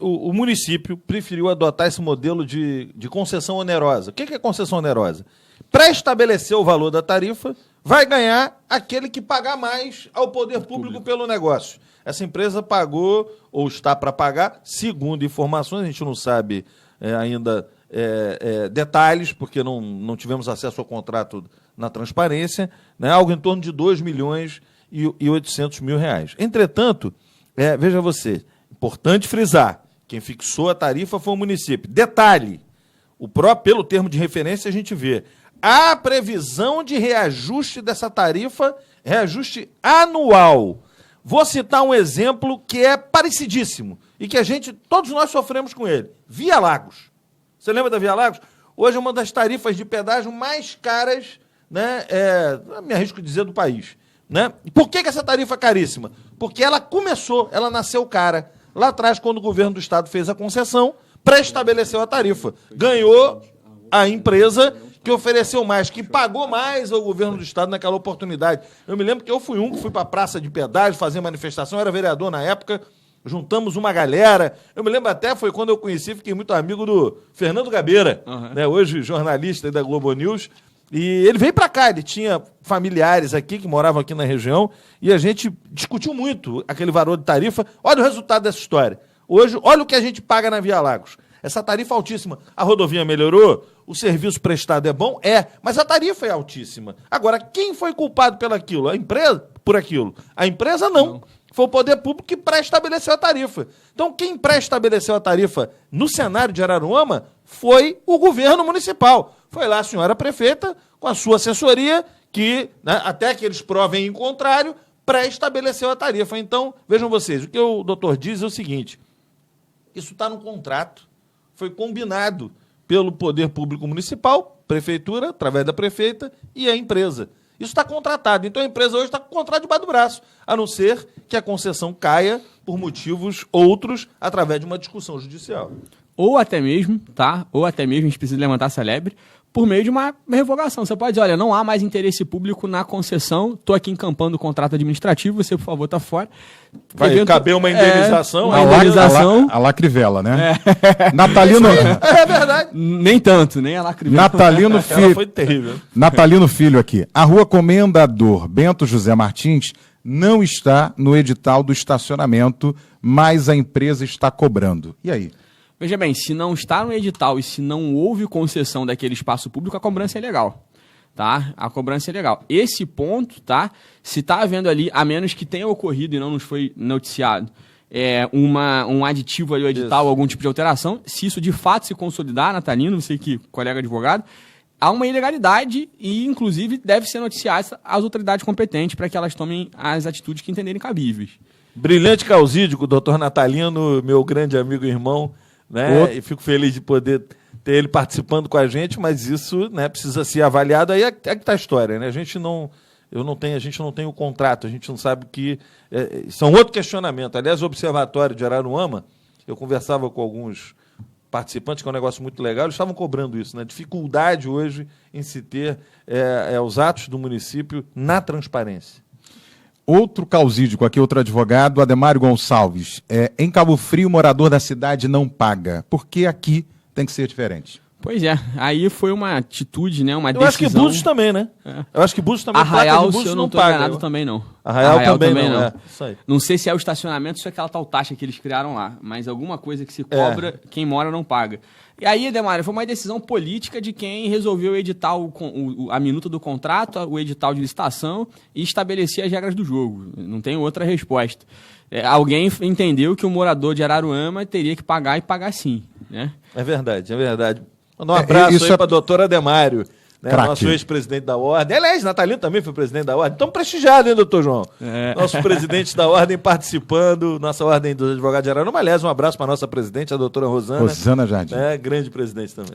o município preferiu adotar esse modelo de concessão onerosa. O que é concessão onerosa? Pré-estabelecer o valor da tarifa, vai ganhar aquele que pagar mais ao poder público pelo negócio. Essa empresa pagou, ou está para pagar, segundo informações, a gente não sabe ainda detalhes, porque não tivemos acesso ao contrato na transparência, né, algo em torno de R$2.800.000. Entretanto, veja você, importante frisar, quem fixou a tarifa foi o município. Detalhe, pelo termo de referência a gente vê, a previsão de reajuste dessa tarifa, reajuste anual. Vou citar um exemplo que é parecidíssimo e que todos nós sofremos com ele. Via Lagos. Você lembra da Via Lagos? Hoje é uma das tarifas de pedágio mais caras, né, me arrisco a dizer, do país. Né? Por que essa tarifa é caríssima? Porque ela nasceu cara lá atrás, quando o governo do estado fez a concessão, pré-estabeleceu a tarifa. Ganhou a empresa que ofereceu mais, que pagou mais ao governo do estado naquela oportunidade. Eu me lembro que eu fui para a praça de pedágio fazer manifestação, eu era vereador na época, juntamos uma galera. Eu me lembro até, foi quando eu conheci, fiquei muito amigo do Fernando Gabeira, né, hoje jornalista da Globo News, e ele veio para cá, ele tinha familiares aqui que moravam aqui na região, e a gente discutiu muito aquele valor de tarifa. Olha o resultado dessa história. Hoje, olha o que a gente paga na Via Lagos. Essa tarifa altíssima. A rodovia melhorou? O serviço prestado é bom? Mas a tarifa é altíssima. Agora, quem foi culpado por aquilo? A empresa? Por aquilo? A empresa não. Foi o poder público que pré-estabeleceu a tarifa. Então, quem pré-estabeleceu a tarifa no cenário de Araruama foi o governo municipal. Foi lá a senhora prefeita, com a sua assessoria, que, né, até que eles provem em contrário, pré-estabeleceu a tarifa. Então, vejam vocês, o que o doutor diz é o seguinte, isso está no contrato, foi combinado pelo Poder Público Municipal, Prefeitura, através da prefeita, e a empresa. Isso está contratado. Então, a empresa hoje está com o contrato debaixo do braço, a não ser que a concessão caia por motivos outros, através de uma discussão judicial. Ou até mesmo, tá? Ou até mesmo, a gente precisa levantar essa lebre, por meio de uma revogação. Você pode dizer, olha, não há mais interesse público na concessão, estou aqui encampando o contrato administrativo, você, por favor, está fora. Vai caber uma indenização. Uma indenização. A Lacrivela, né? Natalino... É verdade. Nem tanto, nem a Lacrivela. Natalino Filho. Foi terrível. Natalino Filho aqui. A rua Comendador Bento José Martins não está no edital do estacionamento, mas a empresa está cobrando. E aí? Veja bem, se não está no edital e se não houve concessão daquele espaço público, a cobrança é legal. Tá? A cobrança é legal. Esse ponto, tá? Se está havendo ali, a menos que tenha ocorrido e não nos foi noticiado, um aditivo ali ao edital, algum tipo de alteração, se isso de fato se consolidar, Natalino, você que é colega advogado, há uma ilegalidade e, inclusive, deve ser noticiada às autoridades competentes para que elas tomem as atitudes que entenderem cabíveis. Brilhante causídico, doutor Natalino, meu grande amigo e irmão, né? E fico feliz de poder ter ele participando com a gente, mas isso, né, precisa ser avaliado. Aí é que está a história, né? A gente não tem o contrato, a gente não sabe que... Isso é um outro questionamento. Aliás, o Observatório de Araruama, eu conversava com alguns participantes, que é um negócio muito legal, eles estavam cobrando isso, né? Dificuldade hoje em se ter os atos do município na transparência. Outro causídico aqui, outro advogado, Ademário Gonçalves. Em Cabo Frio, o morador da cidade não paga. Por que aqui tem que ser diferente? Pois é, aí foi uma atitude, né, uma Eu decisão... acho que Búzios também, né? Eu acho que Búzios também... Arraial, se eu não estou enganado, também não. Arraial também não. Isso aí. Não sei se é o estacionamento, se é aquela tal taxa que eles criaram lá, mas alguma coisa que se cobra, quem mora não paga. E aí, Ademário, foi uma decisão política de quem resolveu editar a minuta do contrato, o edital de licitação e estabelecer as regras do jogo. Não tem outra resposta. Alguém entendeu que o morador de Araruama teria que pagar e pagar sim, né? É verdade, é verdade. Um abraço aí para a doutora Ademário, né, nosso ex-presidente da Ordem. Aliás, Natalino também foi presidente da Ordem. Estamos prestigiados, hein, doutor João? Nosso presidente da Ordem participando, nossa Ordem dos Advogados de Araruama. Aliás, um abraço para a nossa presidente, a doutora Rosana. Rosana Jardim. Grande presidente também.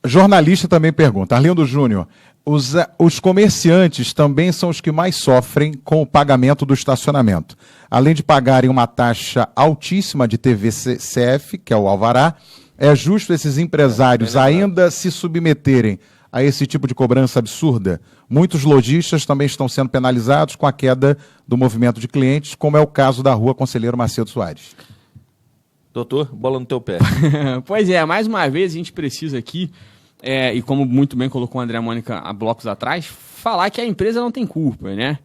Jornalista também pergunta. Arlindo Júnior, os comerciantes também são os que mais sofrem com o pagamento do estacionamento. Além de pagarem uma taxa altíssima de TVCF, que é o alvará, é justo esses empresários ainda se submeterem a esse tipo de cobrança absurda? Muitos lojistas também estão sendo penalizados com a queda do movimento de clientes, como é o caso da rua Conselheiro Macedo Soares. Doutor, bola no teu pé. Pois é, mais uma vez a gente precisa aqui, e como muito bem colocou a André Mônica há blocos atrás, falar que a empresa não tem culpa, né?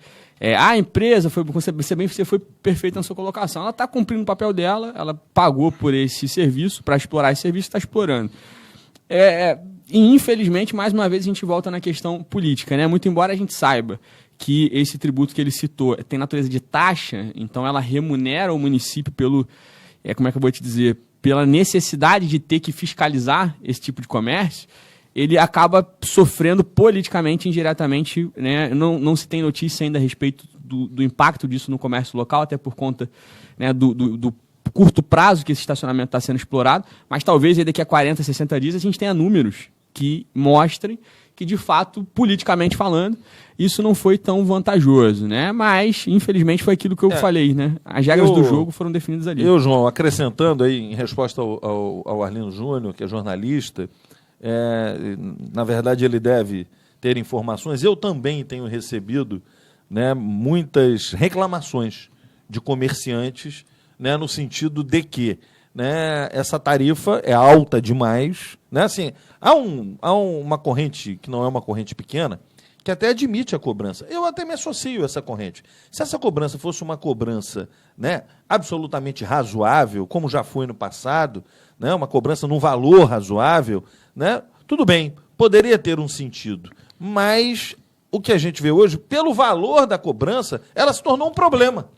A empresa, você foi perfeita na sua colocação, ela está cumprindo o papel dela, ela pagou por esse serviço, para explorar esse serviço, está explorando. E infelizmente, mais uma vez, a gente volta na questão política, né? Muito embora a gente saiba que esse tributo que ele citou tem natureza de taxa, então ela remunera o município pelo, como é que eu vou te dizer, pela necessidade de ter que fiscalizar esse tipo de comércio, ele acaba sofrendo politicamente, indiretamente, né? Não se tem notícia ainda a respeito do impacto disso no comércio local, até por conta, né, do curto prazo que esse estacionamento está sendo explorado, mas talvez aí daqui a 40, 60 dias a gente tenha números que mostrem que, de fato, politicamente falando, isso não foi tão vantajoso, né? Mas, infelizmente, foi aquilo que eu falei, né? As regras do jogo foram definidas ali. João, acrescentando aí, em resposta ao Arlindo Júnior, que é jornalista, na verdade ele deve ter informações. Eu também tenho recebido, né, muitas reclamações de comerciantes, né, no sentido de que, né, essa tarifa é alta demais, né? Assim, há uma corrente que não é uma corrente pequena, que até admite a cobrança. Eu até me associo a essa corrente. Se essa cobrança fosse uma cobrança, né, absolutamente razoável, como já foi no passado, né, uma cobrança num valor razoável, né, tudo bem, poderia ter um sentido. Mas o que a gente vê hoje, pelo valor da cobrança, ela se tornou um problema.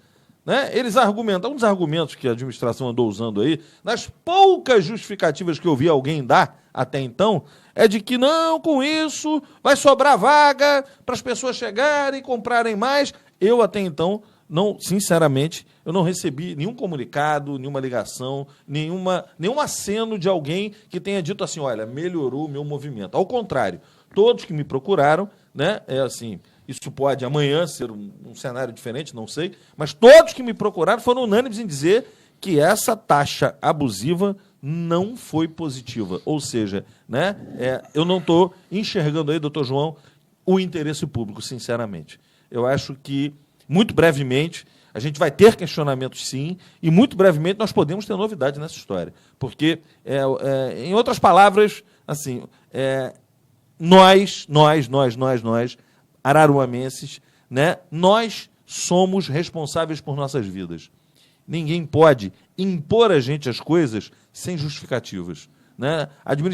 Né? Eles argumentam, um dos argumentos que a administração andou usando aí, nas poucas justificativas que eu vi alguém dar até então, é de que não, com isso vai sobrar vaga para as pessoas chegarem e comprarem mais. Eu até então não, sinceramente, eu não recebi nenhum comunicado, nenhuma ligação, nenhum aceno de alguém que tenha dito assim, olha, melhorou o meu movimento. Ao contrário, todos que me procuraram, né, isso pode amanhã ser um cenário diferente, não sei, mas todos que me procuraram foram unânimes em dizer que essa taxa abusiva não foi positiva. Ou seja, né, eu não estou enxergando aí, doutor João, o interesse público, sinceramente. Eu acho que, muito brevemente, a gente vai ter questionamentos, sim, e muito brevemente nós podemos ter novidade nessa história. Porque, em outras palavras, assim, nós, araruamenses, né, nós somos responsáveis por nossas vidas. Ninguém pode impor a gente as coisas sem justificativas, né?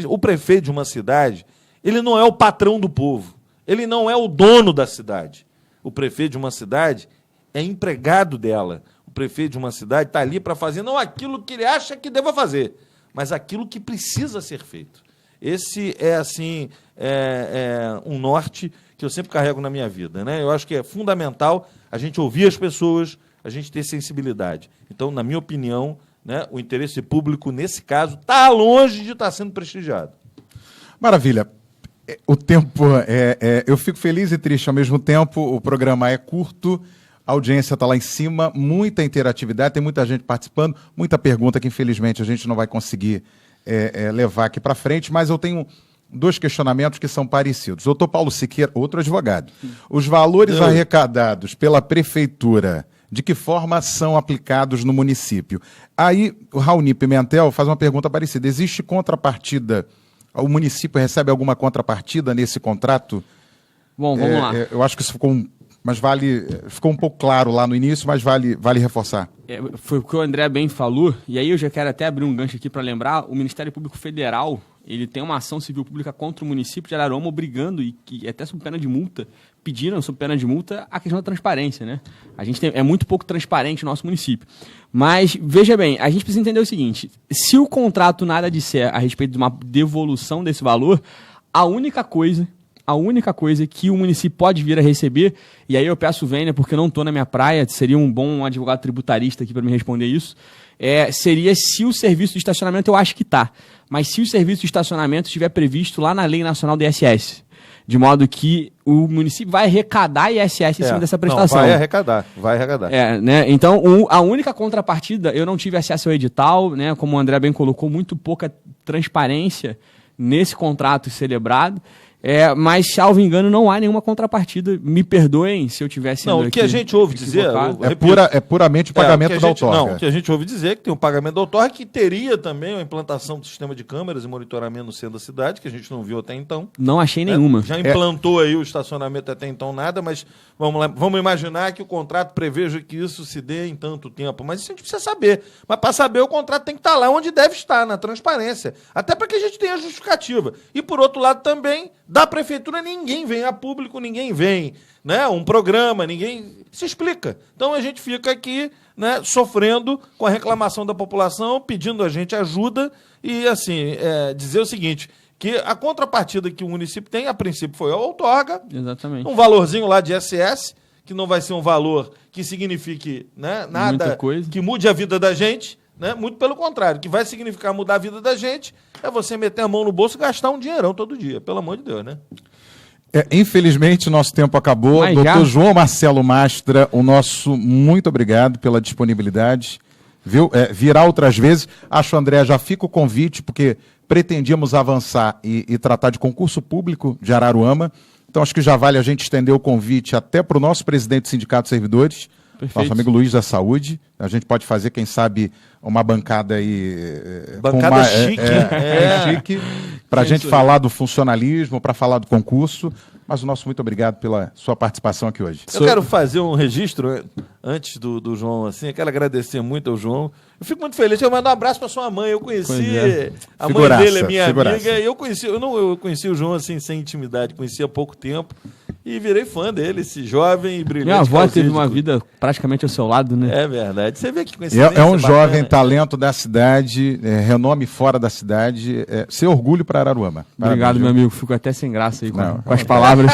O prefeito de uma cidade, ele não é o patrão do povo, ele não é o dono da cidade. O prefeito de uma cidade é empregado dela. O prefeito de uma cidade está ali para fazer não aquilo que ele acha que deva fazer, mas aquilo que precisa ser feito. Esse é, assim, um norte que eu sempre carrego na minha vida, né? Eu acho que é fundamental a gente ouvir as pessoas, a gente ter sensibilidade. Então, na minha opinião, né, o interesse público, nesse caso, está longe de estar sendo prestigiado. Maravilha. O tempo, eu fico feliz e triste ao mesmo tempo, o programa é curto, a audiência está lá em cima, muita interatividade, tem muita gente participando, muita pergunta que, infelizmente, a gente não vai conseguir levar aqui para frente, mas eu tenho 2 questionamentos que são parecidos. Doutor Paulo Siqueira, outro advogado. Os valores arrecadados pela prefeitura, de que forma são aplicados no município? Aí, o Raoni Pimentel faz uma pergunta parecida. Existe contrapartida? O município recebe alguma contrapartida nesse contrato? Bom, vamos lá. Eu acho que isso ficou ficou um pouco claro lá no início, mas vale reforçar. Foi o que o André bem falou, e aí eu já quero até abrir um gancho aqui para lembrar, o Ministério Público Federal, ele tem uma ação civil pública contra o município de Araruama, obrigando, e que até sob pena de multa, pediram sob pena de multa a questão da transparência, né? A gente é muito pouco transparente no nosso município. Mas, veja bem, a gente precisa entender o seguinte, se o contrato nada disser a respeito de uma devolução desse valor, a única coisa que o município pode vir a receber, e aí eu peço vênia porque eu não estou na minha praia, seria um bom advogado tributarista aqui para me responder isso, seria se o serviço de estacionamento, eu acho que está, mas se o serviço de estacionamento estiver previsto lá na Lei Nacional do ISS, de modo que o município vai arrecadar ISS em cima dessa prestação. Não, vai arrecadar. Né? Então, a única contrapartida, eu não tive acesso ao edital, né? Como o André bem colocou, muito pouca transparência nesse contrato celebrado. Mas, salvo engano, não há nenhuma contrapartida. Me perdoem se eu tivesse... Não, o que a gente ouve dizer... É puramente o pagamento da outorga. Não, o que a gente ouve dizer é que tem um pagamento da outorga que teria também a implantação do sistema de câmeras e monitoramento no centro da cidade, que a gente não viu até então. Não achei nenhuma. Já implantou aí o estacionamento até então nada, mas vamos imaginar que o contrato preveja que isso se dê em tanto tempo. Mas isso a gente precisa saber. Mas para saber, o contrato tem que estar lá onde deve estar, na transparência. Até para que a gente tenha a justificativa. E, por outro lado, também... Da prefeitura ninguém vem a público, ninguém vem, né? Um programa, ninguém se explica. Então a gente fica aqui, né, sofrendo com a reclamação da população, pedindo a gente ajuda e, assim, dizer o seguinte, que a contrapartida que o município tem, a princípio, foi a outorga. Exatamente. Um valorzinho lá de ISS, que não vai ser um valor que signifique, né, nada que mude a vida da gente. Né? Muito pelo contrário, o que vai significar mudar a vida da gente é você meter a mão no bolso e gastar um dinheirão todo dia, pelo amor de Deus, né? Infelizmente, nosso tempo acabou. Doutor João Marcelo Mastra, o nosso muito obrigado pela disponibilidade. Viu? Virá outras vezes. Acho, André, já fica o convite, porque pretendíamos avançar e tratar de concurso público de Araruama. Então, acho que já vale a gente estender o convite até para o nosso presidente do Sindicato de Servidores, perfeito. Nosso amigo Luiz da Saúde. A gente pode fazer, quem sabe, uma bancada aí... Bancada chique. Chique, para a gente falar do funcionalismo, para falar do concurso. Mas o nosso muito obrigado pela sua participação aqui hoje. Eu quero fazer um registro antes do João, assim. Eu quero agradecer muito ao João. Eu fico muito feliz. Eu mando um abraço para sua mãe. Eu conheci... A mãe dele é minha amiga. Eu conheci o João, assim, sem intimidade. Conheci há pouco tempo. e virei fã dele, esse jovem e brilhante. Minha avó Carlos teve uma Índico. vida praticamente ao seu lado, né? É verdade. Você vê que coincidência É um bacana. jovem talento da cidade, renome fora da cidade, ser orgulho para Araruama. Obrigado, Parabéns, meu viu? amigo. Fico até sem graça aí Não, com as palavras.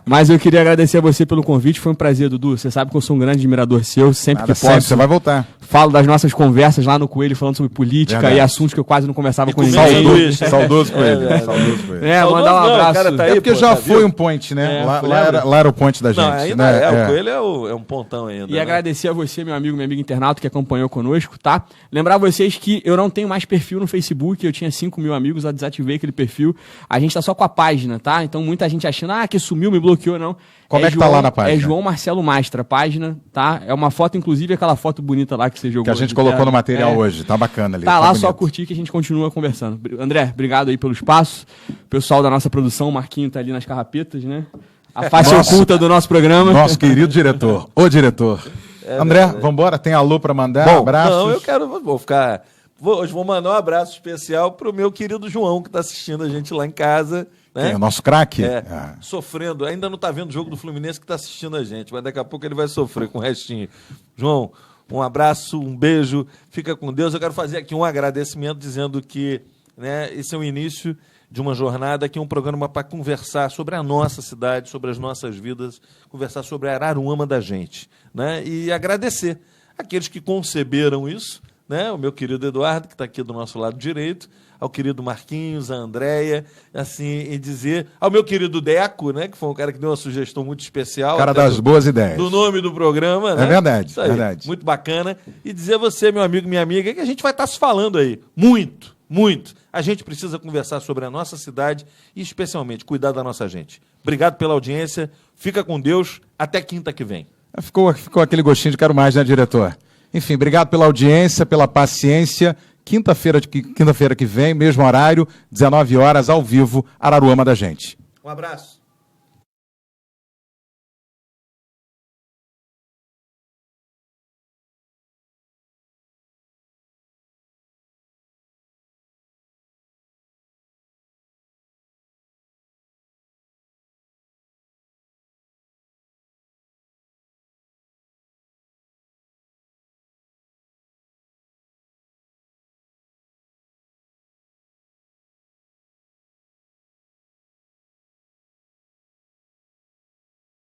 Mas eu queria agradecer a você pelo convite. Foi um prazer, Dudu. Você sabe que eu sou um grande admirador seu. Sempre Nada, que sempre, posso, você vai voltar. falo das nossas conversas lá no Coelho, falando sobre política Verdade. e assuntos que eu quase não conversava E com comendo ninguém. sanduíche. Saudoso com ele. verdade. Saudoso com ele. Mandar um Saudoso não, abraço. o cara tá aí, É porque pô, já tá foi vivo? um point, né? É, Lá lembra? lá era o point da gente. Não, ainda né? o Coelho é um pontão ainda. E né? agradecer a você, meu amigo, minha amiga internauta que acompanhou conosco, tá? Lembrar vocês que eu não tenho mais perfil no Facebook, eu tinha 5 mil amigos, eu desativei aquele perfil. A gente tá só com a página, tá? Então muita gente achando, que sumiu, me bloqueou, não. Como é que tá lá na página? É João Marcelo Mastra, a página, tá? É uma foto, inclusive, aquela foto bonita lá que você jogou. Que a gente de colocou terra. no material hoje. Tá bacana ali. Tá lá, só bonito. curtir que a gente continua conversando. André, obrigado aí pelo espaço. O pessoal da nossa produção, o Marquinho tá ali nas carrapetas, né? A face Nossa. oculta do nosso programa. Nosso querido diretor, o diretor. André, vambora? Tem alô pra mandar? Bom, Abraços? não, eu quero, hoje vou mandar um abraço especial pro meu querido João, que está assistindo a gente lá em casa. Né? Quem, o nosso craque? Sofrendo, ainda não está vendo o jogo do Fluminense que está assistindo a gente, mas daqui a pouco ele vai sofrer com o restinho. João, um abraço, um beijo, fica com Deus. Eu quero fazer aqui um agradecimento dizendo que, né, esse é o início de uma jornada, aqui é um programa para conversar sobre a nossa cidade, sobre as nossas vidas, conversar sobre a Araruama da gente, né? E agradecer aqueles que conceberam isso, né? O meu querido Eduardo, que está aqui do nosso lado direito, ao querido Marquinhos, a Andréia, assim, e dizer ao meu querido Deco, né? Que foi um cara que deu uma sugestão muito especial. Cara até das boas ideias. do nome do programa, né? É verdade, Isso aí, verdade. muito bacana. E dizer a você, meu amigo, minha amiga, que a gente vai estar se falando aí. Muito, muito. A gente precisa conversar sobre a nossa cidade e, especialmente, cuidar da nossa gente. Obrigado pela audiência. Fica com Deus. Até quinta que vem. Ficou aquele gostinho de quero mais, né, diretor? Enfim, obrigado pela audiência, pela paciência. Quinta-feira que vem, mesmo horário, 19 horas, ao vivo, Araruama da gente. Um abraço.